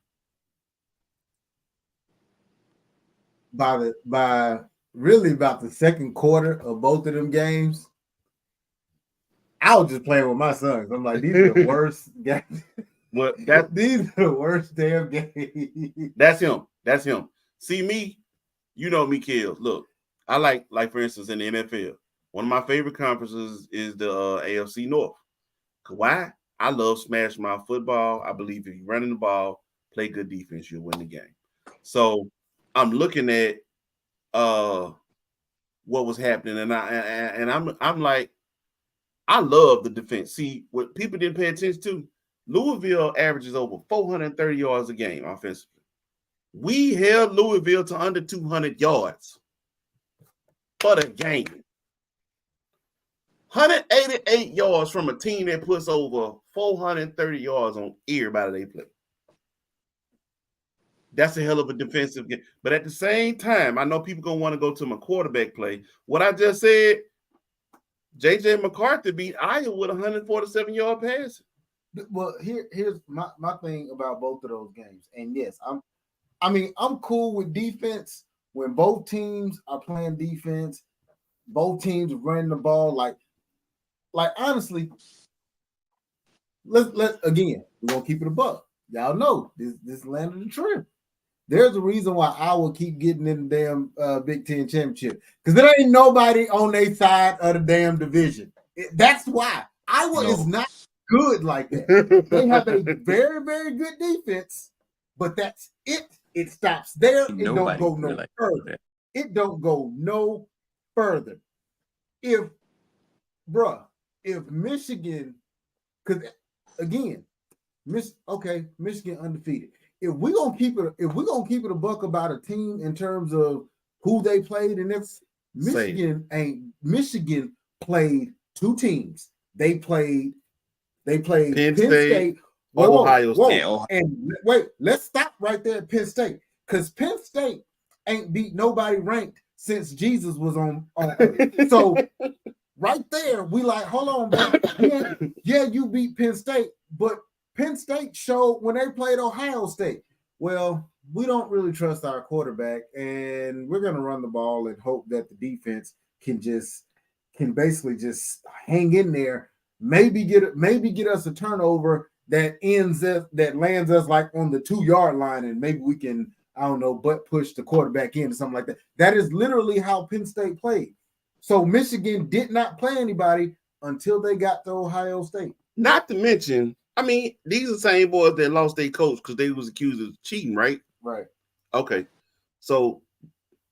By about the second quarter of both of them games, I was just playing with my sons. I'm like, these are the worst games. Well, these are the worst damn games. That's him. See me, you know me, Kills. Look, I like for instance in the NFL, one of my favorite conferences is the AFC North. Why? I love smash mouth football. I believe if you're running the ball, play good defense, you'll win the game. So I'm looking at what was happening, and I'm like, I love the defense. See, what people didn't pay attention to, Louisville averages over 430 yards a game offensively. We held Louisville to under 200 yards for the game. 188 yards from a team that puts over 430 yards on everybody they play. That's a hell of a defensive game. But at the same time, I know people going to want to go to my quarterback play. What I just said, JJ McCarthy beat Iowa with 147-yard pass. Well, here's my thing about both of those games. And yes, I'm cool with defense when both teams are playing defense, both teams running the ball. Like honestly, let again, we're gonna keep it a buck. Y'all know this land of the trim. There's a reason why I will keep getting in the damn Big Ten championship, because there ain't nobody on their side of the damn division. That's why Iowa is not good like that. They have a very, very good defense, but that's it. It stops there. It don't go no further. It don't go no further. If Michigan, because again, Michigan undefeated. If we're gonna keep it a buck about a team in terms of who they played, and if Michigan played two teams. They played Penn State, Ohio State. And wait, let's stop right there at Penn State, because Penn State ain't beat nobody ranked since Jesus was on earth. So right there, we like, hold on, bro. Yeah, you beat Penn State, but Penn State showed when they played Ohio State. Well, we don't really trust our quarterback, and we're going to run the ball and hope that the defense can basically just hang in there. Maybe get us a turnover that lands us like on the 2-yard line, and maybe we can, I don't know, butt push the quarterback in or something like that. That is literally how Penn State played. So Michigan did not play anybody until they got to Ohio State. Not to mention, I mean, these are the same boys that lost their coach because they was accused of cheating, right? Right. Okay. So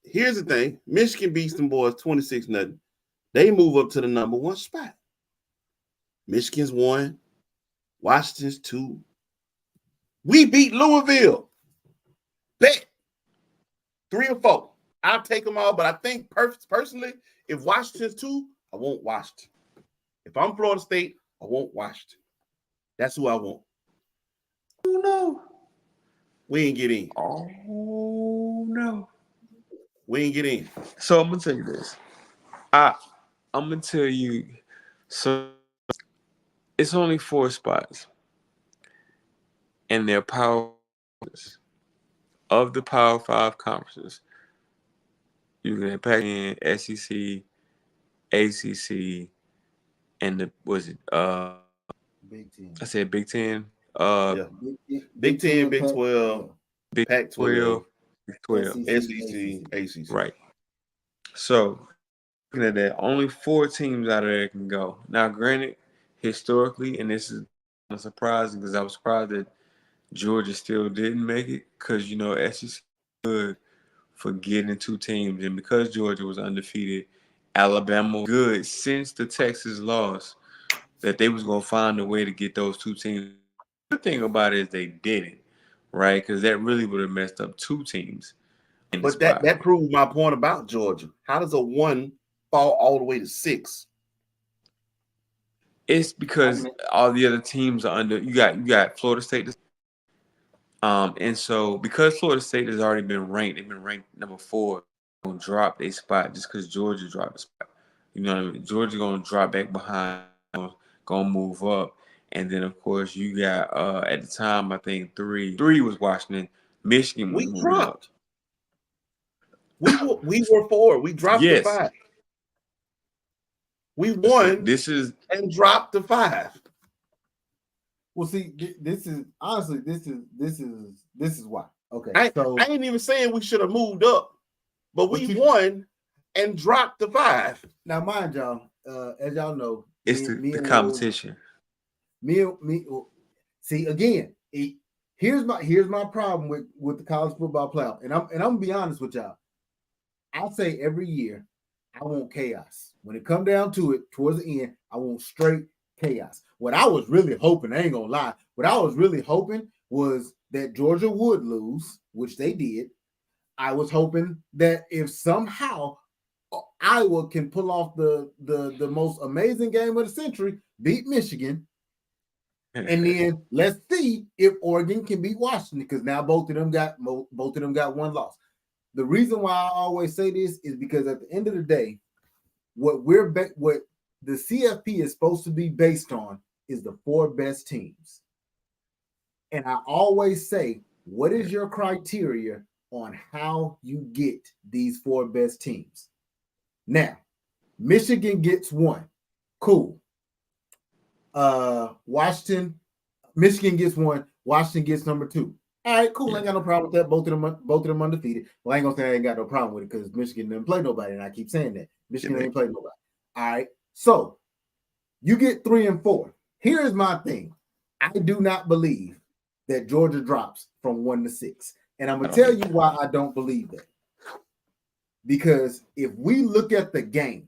here's the thing. Michigan beats them boys 26-0. They move up to the number 1 spot. Michigan's 1. Washington's 2. We beat Louisville. Bet. 3 or 4. I'll take them all, but I think personally, if Washington's 2, I want Washington. If I'm Florida State, I want Washington. That's who I want. Oh, no. We ain't get in. Oh, no. We ain't get in. So I'm going to tell you this. I'm going to tell you, so it's only 4 spots. And they're power of the Power 5 conferences. You can pack in SEC, ACC, and Big Ten. I said Big Ten. Big 10, Big 12, Big Pac-12, Big 12, SEC, ACC. Right. So, looking at that, only 4 teams out of there can go. Now, granted, historically, and this is surprising because I was surprised that Georgia still didn't make it, because, you know, SEC is good for getting 2 teams. And because Georgia was undefeated, Alabama was good since the Texas loss, that they was going to find a way to get those 2 teams. The thing about it is they didn't, right? Because that really would have messed up 2 teams. But that proves my point about Georgia. How does a 1 fall all the way to 6? It's because all the other teams are under. You got Florida State. And so because Florida State has already been ranked, they've been ranked number 4. Gonna drop their spot just because Georgia dropped the spot. You know what I mean? Georgia gonna drop back behind, gonna move up, and then of course you got at the time I think 3 was Washington, Michigan. We dropped. We were 4. We dropped to 5. We won. This is and dropped to 5. Well, see, this is honestly, this is why. Okay, I ain't even saying we should have moved up, but we won and dropped to 5. Now, mind y'all, as y'all know, it's the competition. Me. See, again, here's my problem with the college football playoff, and I'm gonna be honest with y'all. I'll say every year, I want chaos. When it come down to it, towards the end, I want straight chaos. What I was really hoping, I ain't gonna lie, what I was really hoping was that Georgia would lose, which they did. I was hoping that if somehow Iowa can pull off the most amazing game of the century, beat Michigan, and then let's see if Oregon can beat Washington, because now both of them got 1 loss. The reason why I always say this is because at the end of the day, what the CFP is supposed to be based on is the 4 best teams. And I always say, what is your criteria on how you get these 4 best teams? Now, Michigan gets 1. Cool. Michigan gets 1. Washington gets number 2. All right, cool. Yeah. Ain't got no problem with that. Both of them undefeated. Well, I ain't gonna say I ain't got no problem with it because Michigan didn't play nobody, and I keep saying that. Michigan ain't played nobody. All right. So you get 3 and 4. Here's my thing. I do not believe that Georgia drops from 1 to 6. And I'm gonna tell you why I don't believe that. Because if we look at the game,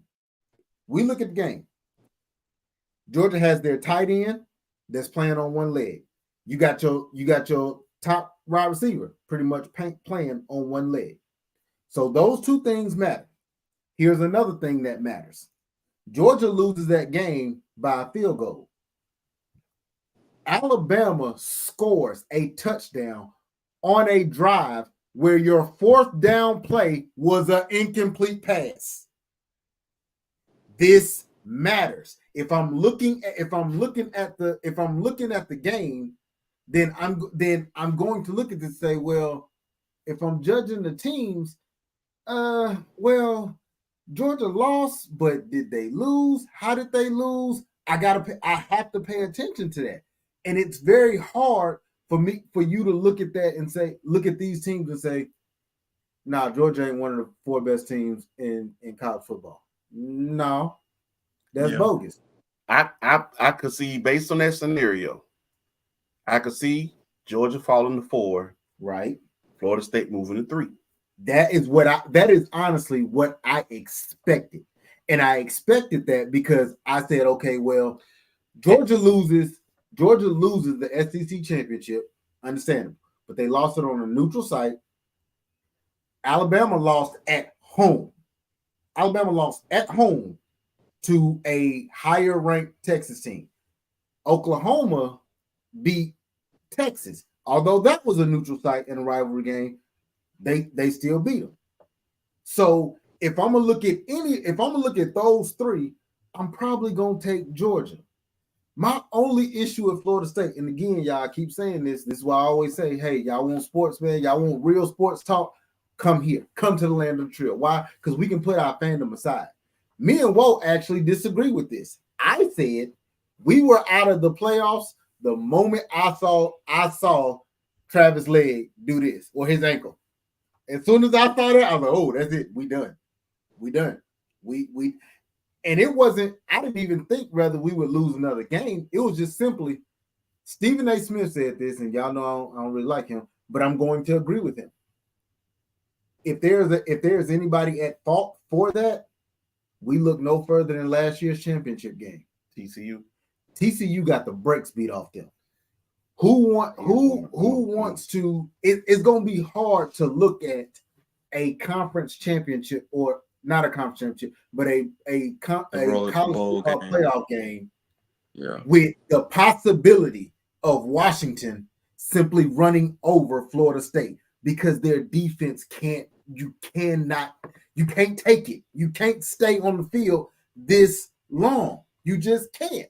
Georgia has their tight end that's playing on one leg. You got your top wide receiver pretty much playing on one leg. So those 2 things matter. Here's another thing that matters. Georgia loses that game by a field goal. Alabama scores a touchdown on a drive where your 4th down play was an incomplete pass. This matters. If I'm looking at the game, then I'm going to look at this and say, well, if I'm judging the teams, well, Georgia lost, but did they lose? How did they lose? I have to pay attention to that. And it's very hard for you to look at that and say, look at these teams and say, nah, Georgia ain't one of the 4 best teams in college football. No, that's bogus. I could see, based on that scenario, I could see Georgia falling to 4, right? Florida State moving to 3. That is honestly what I expected. And I expected that because I said, okay, well, Georgia loses the SEC championship, understandable, but they lost it on a neutral site. Alabama lost at home. To a higher ranked Texas team. Oklahoma beat Texas. Although that was a neutral site in a rivalry game, they still beat them. So if I'm gonna look at those 3, I'm probably gonna take Georgia. My only issue with Florida State, and again, y'all, I keep saying this is why I always say, hey, y'all want sports, man, y'all want real sports talk, come here, come to the land of the trail. Why? Because we can put our fandom aside. Me and Walt actually disagree with this. I said we were out of the playoffs the moment I saw Travis' leg do this, or his ankle. As soon as I saw that, I was like, oh, that's it. We done. And it wasn't, I didn't even think whether we would lose another game. It was just simply, Stephen A. Smith said this, and y'all know I don't really like him, but I'm going to agree with him. If there's anybody at fault for that, we look no further than last year's championship game. TCU got the brakes beat off them. Who wants to? It's going to be hard to look at a conference championship, or not a conference championship, but a college football playoff game, with the possibility of Washington simply running over Florida State because their defense can't take it. You can't stay on the field this long. You just can't.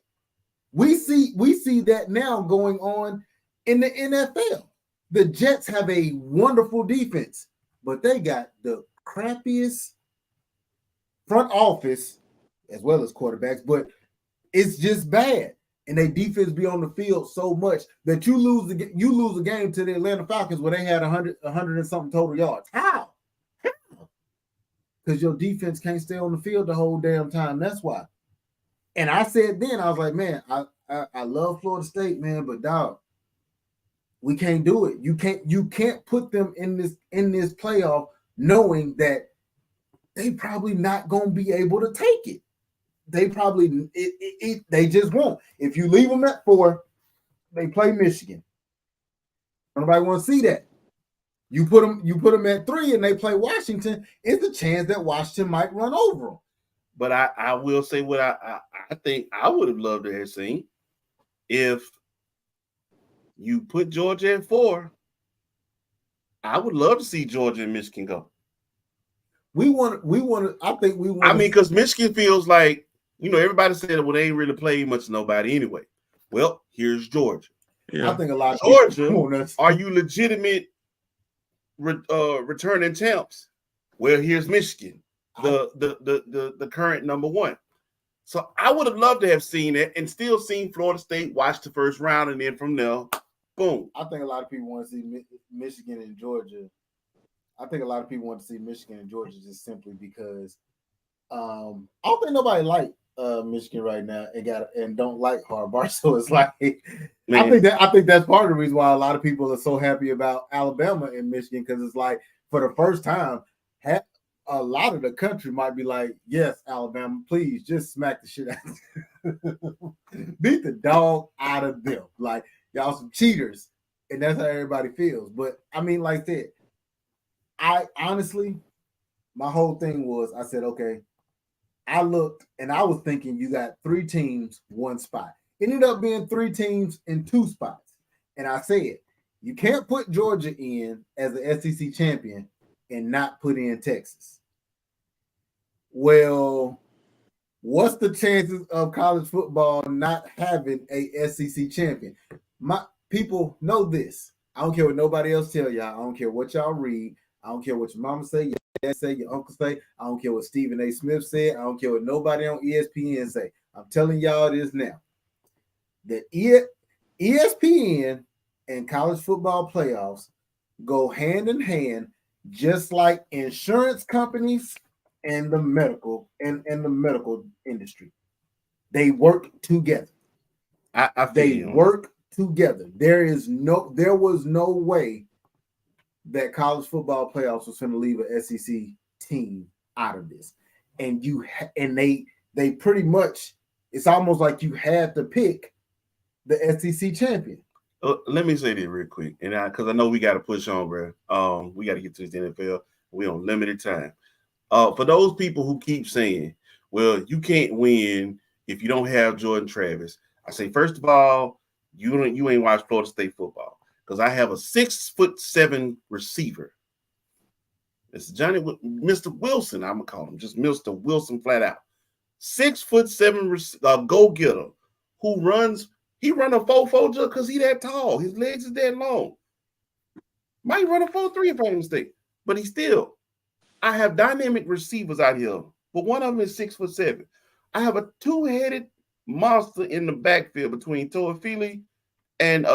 We see that now going on in the NFL. The Jets have a wonderful defense, but they got the crappiest front office as well as quarterbacks, but it's just bad. And their defense be on the field so much that you lose a game to the Atlanta Falcons where they had 100 and something total yards. How? Because your defense can't stay on the field the whole damn time. That's why. And I said then, I was like, man, I love Florida State, man, but dog, we can't do it. You can't put them in this playoff knowing that they probably not gonna be able to take it. They probably they just won't. If you leave them at 4, they play Michigan. Nobody want to see that. You put them at 3 and they play Washington. It's a chance that Washington might run over them. But I will say what I think I would have loved to have seen if you put Georgia at 4. I would love to see Georgia and Michigan go. We want. I think we want. I mean, because Michigan feels like You know, everybody said, well, they ain't really played much of nobody anyway. Well, here's Georgia. Yeah. I think a lot of Georgia, are you legitimate returning champs? Well, here's Michigan, the current number one. So I would have loved to have seen it and still seen Florida State watch the first round, and then from there, boom. I think a lot of people want to see Michigan and Georgia. I think a lot of people want to see Michigan and Georgia just simply because I don't think nobody like Michigan right now and don't like Harbaugh. So it's like I think that's part of the reason why a lot of people are so happy about Alabama and Michigan, because it's like for the first time, a lot of the country might be like, yes, Alabama, please just smack the shit out. Beat the dog out of them. Like, y'all some cheaters. And that's how everybody feels. But I mean, like that, I honestly, my whole thing was, I said, okay, I looked and I was thinking you got 3 teams, 1 spot. It ended up being 3 teams in 2 spots. And I said, you can't put Georgia in as the SEC champion and not put in Texas. Well, what's the chances of college football not having a SEC champion? My people know this. I don't care what nobody else tell y'all. I don't care what y'all read. I don't care what your mama say, your dad say, your uncle say. I don't care what Stephen A. Smith said. I don't care what nobody on ESPN say. I'm telling y'all this now. That ESPN and college football playoffs go hand in hand, just like insurance companies and the medical and the medical industry. They work together. They work together. There was no way that college football playoffs was going to leave an SEC team out of this. And they pretty much, it's almost like you had to pick the SEC champion. Let me say this real quick, and because I know we got to push on, bro. We got to get to the NFL. We're on limited time. For those people who keep saying, well, you can't win if you don't have Jordan Travis, I say, first of all, you ain't watched Florida State football, because I have a 6'7" receiver. It's Mr. Wilson, I'm gonna call him, just Mr. Wilson flat out. 6'7" go-getter who runs. He run a 4.4 just because he that tall. His legs is that long. Might run a 4.3 if I'm mistaken, but he still. I have dynamic receivers out here, but one of them is 6'7". I have a 2-headed monster in the backfield between Toafili and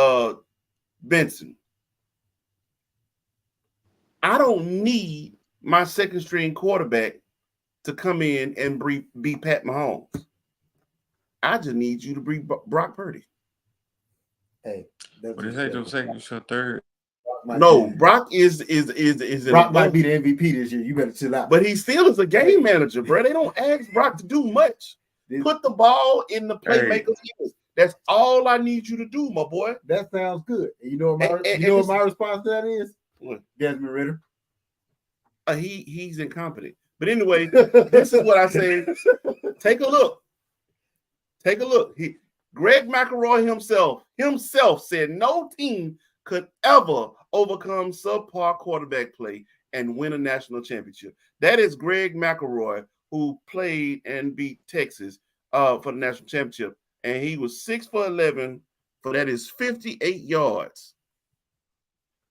Benson. I don't need my second string quarterback to come in and be Pat Mahomes. I just need you to be Brock Purdy. Hey, what is that? Your second, your third? No, Brock is Brock might be the MVP this year. You better chill out. But he still is a game manager, bro. They don't ask Brock to do much. Put the ball in the playmaker's hands. That's all I need you to do, my boy. That sounds good. And you know what my response to that is? What? Desmond Ridder. He's incompetent. But anyway, this is what I say. Take a look. Greg McElroy himself said no team could ever overcome subpar quarterback play and win a national championship. That is Greg McElroy, who played and beat Texas for the national championship. And he was 6'11", for that is 58 yards.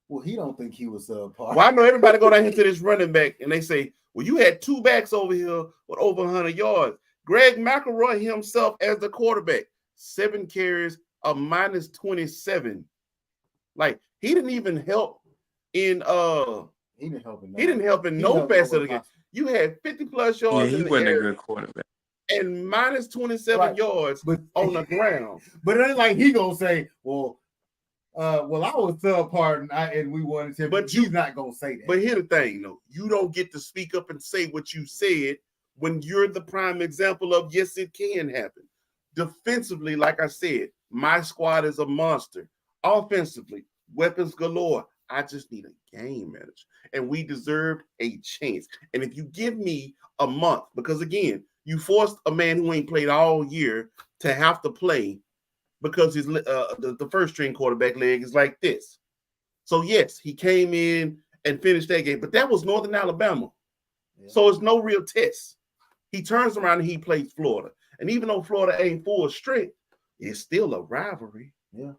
Well, he don't think he was subpar. Well, I know everybody go down here to this running back and they say, well, you had 2 backs over here with over 100 yards. Greg McElroy himself as the quarterback, 7 carries, a -27. Like, he didn't even help in he didn't help in no facet of the game. You had 50+ yards. Yeah, he wasn't a good quarterback. And -27 yards on the ground. But it ain't like he gonna say, well, I was subpar and we won the But he's not gonna say that. But here's the thing, though. You don't get to speak up and say what you said when you're the prime example of, yes, it can happen. Defensively, like I said, my squad is a monster. Offensively, weapons galore. I just need a game manager. And we deserved a chance. And if you give me a month, because again, you forced a man who ain't played all year to have to play because his the first string quarterback leg is like this. So yes, he came in and finished that game, but that was Northern Alabama. Yeah. So it's no real test. He turns around and he plays Florida. And even though Florida ain't full strength, it's still a rivalry. Yeah.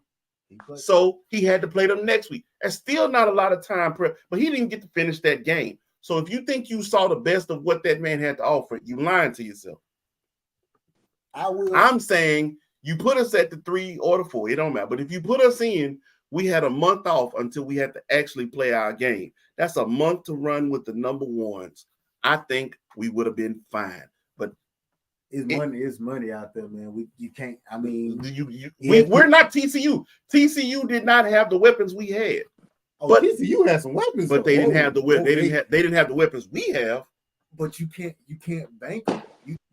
So he had to play them next week. That's still not a lot of time prep, but he didn't get to finish that game. So if you think you saw the best of what that man had to offer, you lying to yourself. I'm saying you put us at the 3 or the 4. It don't matter. But if you put us in, we had a month off until we had to actually play our game. That's a month to run with the number ones. I think we would have been fine. But it's money out there, man. You can't. I mean, we're not TCU. TCU did not have the weapons we had. Oh, but TCU had some weapons, but they didn't have the weapons. They didn't have the weapons we have. But you can't bank them.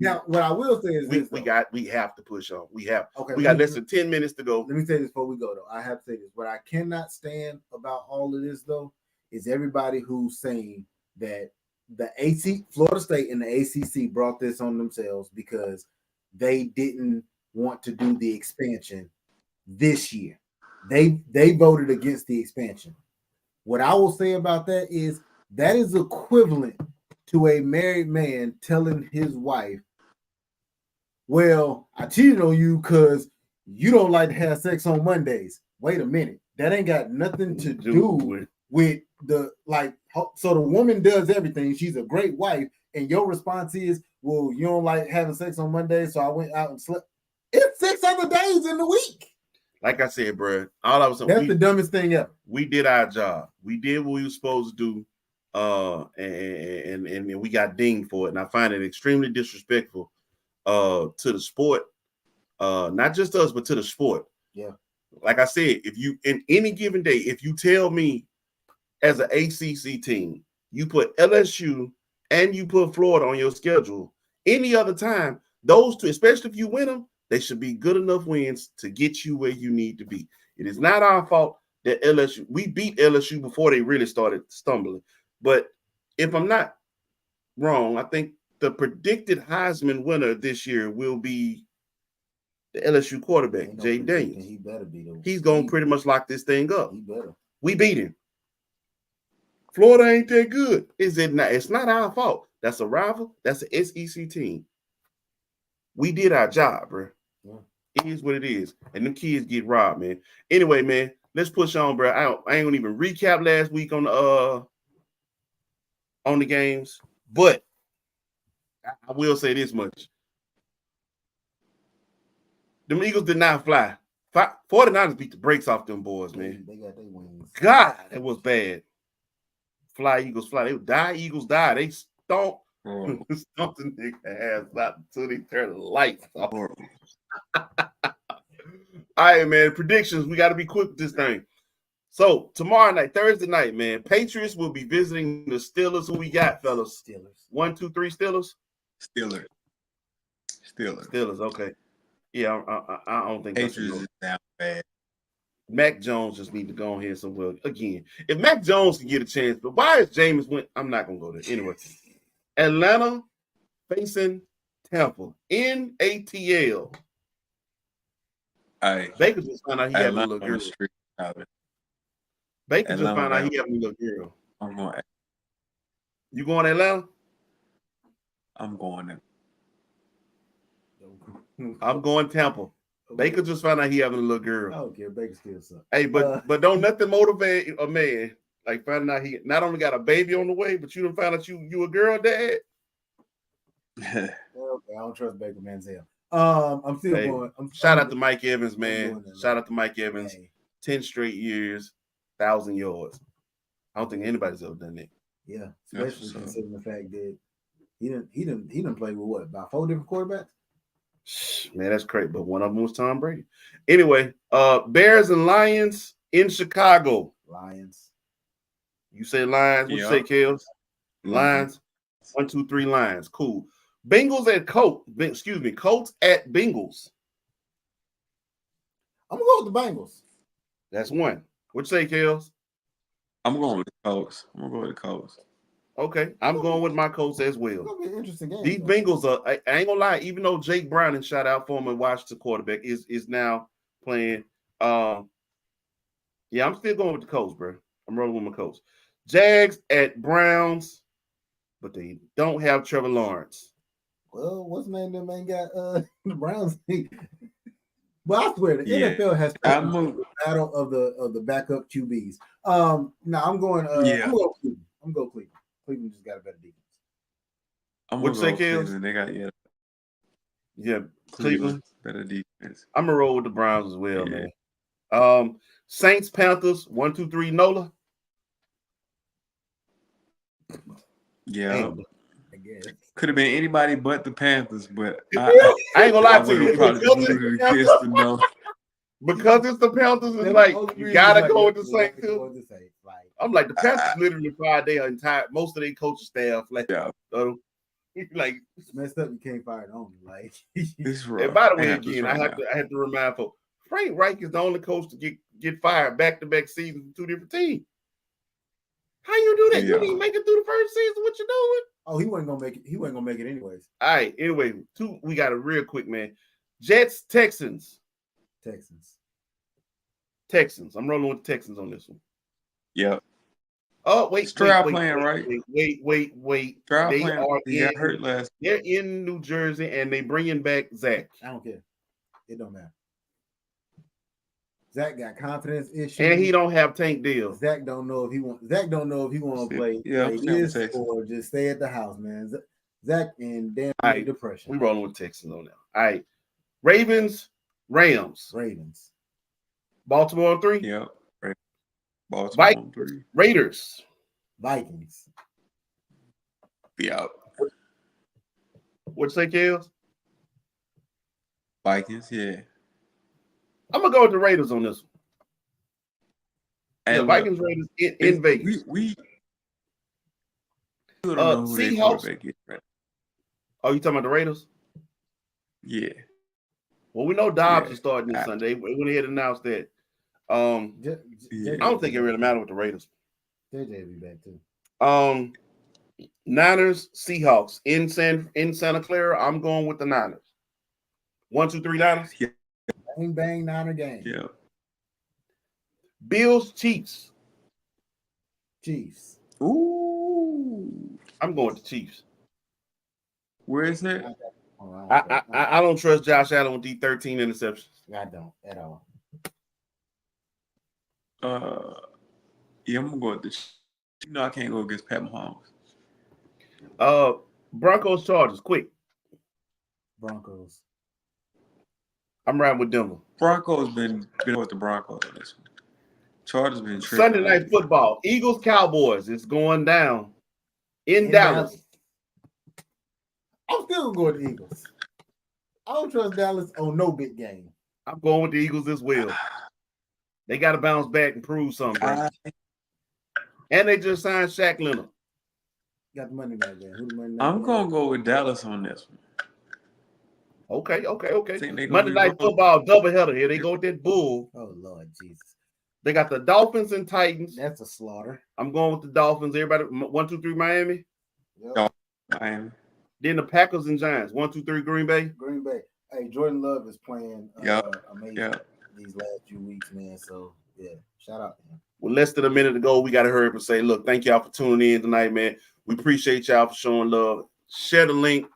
Now, what I will say is we have to push on. We got less than 10 minutes to go. Let me say this before we go, though. I have to say this. What I cannot stand about all of this, though, is everybody who's saying that the Florida State and the ACC brought this on themselves because they didn't want to do the expansion this year. They voted against the expansion. What I will say about that is equivalent to a married man telling his wife, well, I cheated on you because you don't like to have sex on Mondays. Wait a minute. That ain't got nothing to do with the, like, so the woman does everything. She's a great wife. And your response is, well, you don't like having sex on Mondays, so I went out and slept. It's 6 other days in the week. Like I said, bro, all I was saying, that's the dumbest thing ever. We did our job. We did what we were supposed to do. And we got dinged for it. And I find it extremely disrespectful to the sport. Not just us, but to the sport. Yeah. Like I said, if you in any given day, if you tell me as an ACC team, you put LSU and you put Florida on your schedule, any other time, those two, especially if you win them, they should be good enough wins to get you where you need to be. It is not our fault that we beat LSU before they really started stumbling. But if I'm not wrong, I think the predicted Heisman winner this year will be the LSU quarterback, Jay Daniels. He better be. He's going to pretty much lock this thing up. He better. We beat him. Florida ain't that good. Is it not? It's not our fault. That's a rival. That's an SEC team. We did our job, bro. Yeah. It is what it is. And them kids get robbed, man. Anyway, man, let's push on, bro. I ain't gonna even recap last week on the games, but I will say this much. The Eagles did not fly. 49ers beat the brakes off them boys, man. They got their wings. God, that was bad. Fly, Eagles, fly. They die, Eagles die. They stomped the nigga ass out until they turn the lights off. All right, man. Predictions. We got to be quick with this thing. So tomorrow night, Thursday night, man, Patriots will be visiting the Steelers. Who we got, fellas? Steelers. 1, 2, 3 Steelers? Steelers. Okay. Yeah, I don't think Patriots is down bad. Mac Jones just need to go on here somewhere. Again, if Mac Jones can get a chance, but why is Jameis win? I'm not going to go there. Anyway, Atlanta facing Tampa in ATL. Baker just found out he having a little girl. Baker just found out he having a little girl. I'm going. You going to Atlanta? I'm going there. I'm going Tampa. Baker just found out he having a little girl. I don't care. Baker still sucks. Hey, but don't nothing motivate a man like finding out he not only got a baby on the way, but you done found out you a girl dad. Okay, I don't trust Baker Manziel. I'm still going. Shout out to Mike Evans, man. Shout out to Mike Evans. 10 straight years, 1,000 yards. I don't think anybody's ever done that. Yeah, especially considering the fact that he didn't play with what, about 4 different quarterbacks. Man, that's great. But one of them was Tom Brady. Anyway, Bears and Lions in Chicago. Lions. You say Lions? What you say, Kels? Lions. 1, 2, 3 Lions. Cool. Bengals at Colts. Colts at Bengals. I'm gonna go with the Bengals. That's 1. What you say, Kels? I'm going with the Colts. Okay, I'm going with my Colts as well. It's gonna be an interesting game. These Bengals are, I ain't gonna lie, even though Jake Browning, shout out former Washington quarterback, is now playing. Yeah, I'm still going with the Colts, bro. I'm rolling with my Colts. Jags at Browns, but they don't have Trevor Lawrence. Well, what's the name? That man got the Browns. But I swear the Yeah. NFL has I'm the battle of the backup QBs. No, I'm going. Yeah. I'm going Cleveland. I'm going Cleveland. Cleveland just got a better defense. I'm What'd gonna you go say, Kels? Cleveland. They got Yeah, Cleveland better defense. I'm gonna roll with the Browns as well, Yeah. man. Saints, Panthers, 1, 2, 3, Nola. Yeah. Damn. I guess. Could have been anybody but the Panthers, but I ain't gonna lie I to would you. have probably voted against the no. Because it's the Panthers, it's That's like the only you reason, gotta like, go yep, with the we have Saints to go too. with the Saints. Like, I'm like the Panthers literally fired their entire most of their coaching staff. Like, Yeah. like it's messed up. You can't fire it on. Like, It's rough. and by the way, Panthers again, right I have to remind folks, Frank Reich is the only coach to get fired back-to-back seasons from 2 different teams. How you do that? Yeah. You didn't make it through the first season. What you doing? oh, he wasn't gonna make it. He wasn't gonna make it anyways. All right. Anyway, we got it real quick, man. Jets, Texans. Texans. I'm rolling with the Texans on this one. Yeah. Oh, wait. Stroud wait, playing, right? Wait. Stroud They playing. are He got hurt last. They're in New Jersey and they bringing back Zach. I don't care. It don't matter. Zach got confidence issues, And he don't have Tank Deal. Zach don't know if he want to play this or just stay at the house, man. Zach in damn right, depression. We rolling with Texans on that. All right. Ravens, Rams. Baltimore on 3. Yeah. Right. Baltimore on 3. Raiders. Vikings. Be out. What'd you say, Kels? Vikings, yeah. I'm gonna go with the Raiders on this one. And yeah, look, Vikings Raiders in Vegas. We don't know who their Seahawks. quarterback is, right? Oh, you talking about the Raiders? Yeah. Well, we know Dobbs is starting this Sunday. We went ahead and announced that. I don't think it really matters with the Raiders. JJ be back too. Niners, Seahawks in Santa Clara. I'm going with the Niners. 1, 2, 3 Niners. Yeah. Bang bang Niner game. Yeah. Bills, Chiefs. Ooh. I'm going with the Chiefs. Where is it? I don't trust Josh Allen with these 13 interceptions. I don't at all. Yeah, I'm gonna go with this. You know I can't go against Pat Mahomes. Broncos, Chargers, quick. Broncos. I'm riding with Denver. Broncos been with the Broncos on this one. Chargers been tripping. Sunday night football. Eagles, Cowboys. It's going down in Dallas. I'm still going to the Eagles. I don't trust Dallas on no big game. I'm going with the Eagles as well. They got to bounce back and prove something. And they just signed Shaq Leonard. Got the money back there. I'm going to go with Dallas on this one. Okay. Monday night football doubleheader. Here they go with that bull. Oh, Lord Jesus. They got the Dolphins and Titans. That's a slaughter. I'm going with the Dolphins. Everybody, 1, 2, 3 Miami. Yep. Miami. Then the Packers and Giants. 1, 2, 3 Green Bay. Hey, Jordan Love is playing amazing these last few weeks, man. So, yeah, shout out to him. Well, less than a minute ago, we got to hurry up and say, look, thank y'all for tuning in tonight, man. We appreciate y'all for showing love. Share the link.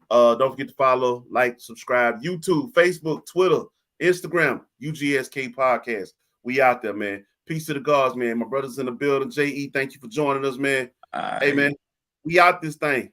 Don't forget to follow, like, subscribe. YouTube, Facebook, Twitter, Instagram, UGSK Podcast. We out there, man. Peace to the gods, man. My brothers in the building. J.E., thank you for joining us, man. Hey, man, we out this thing.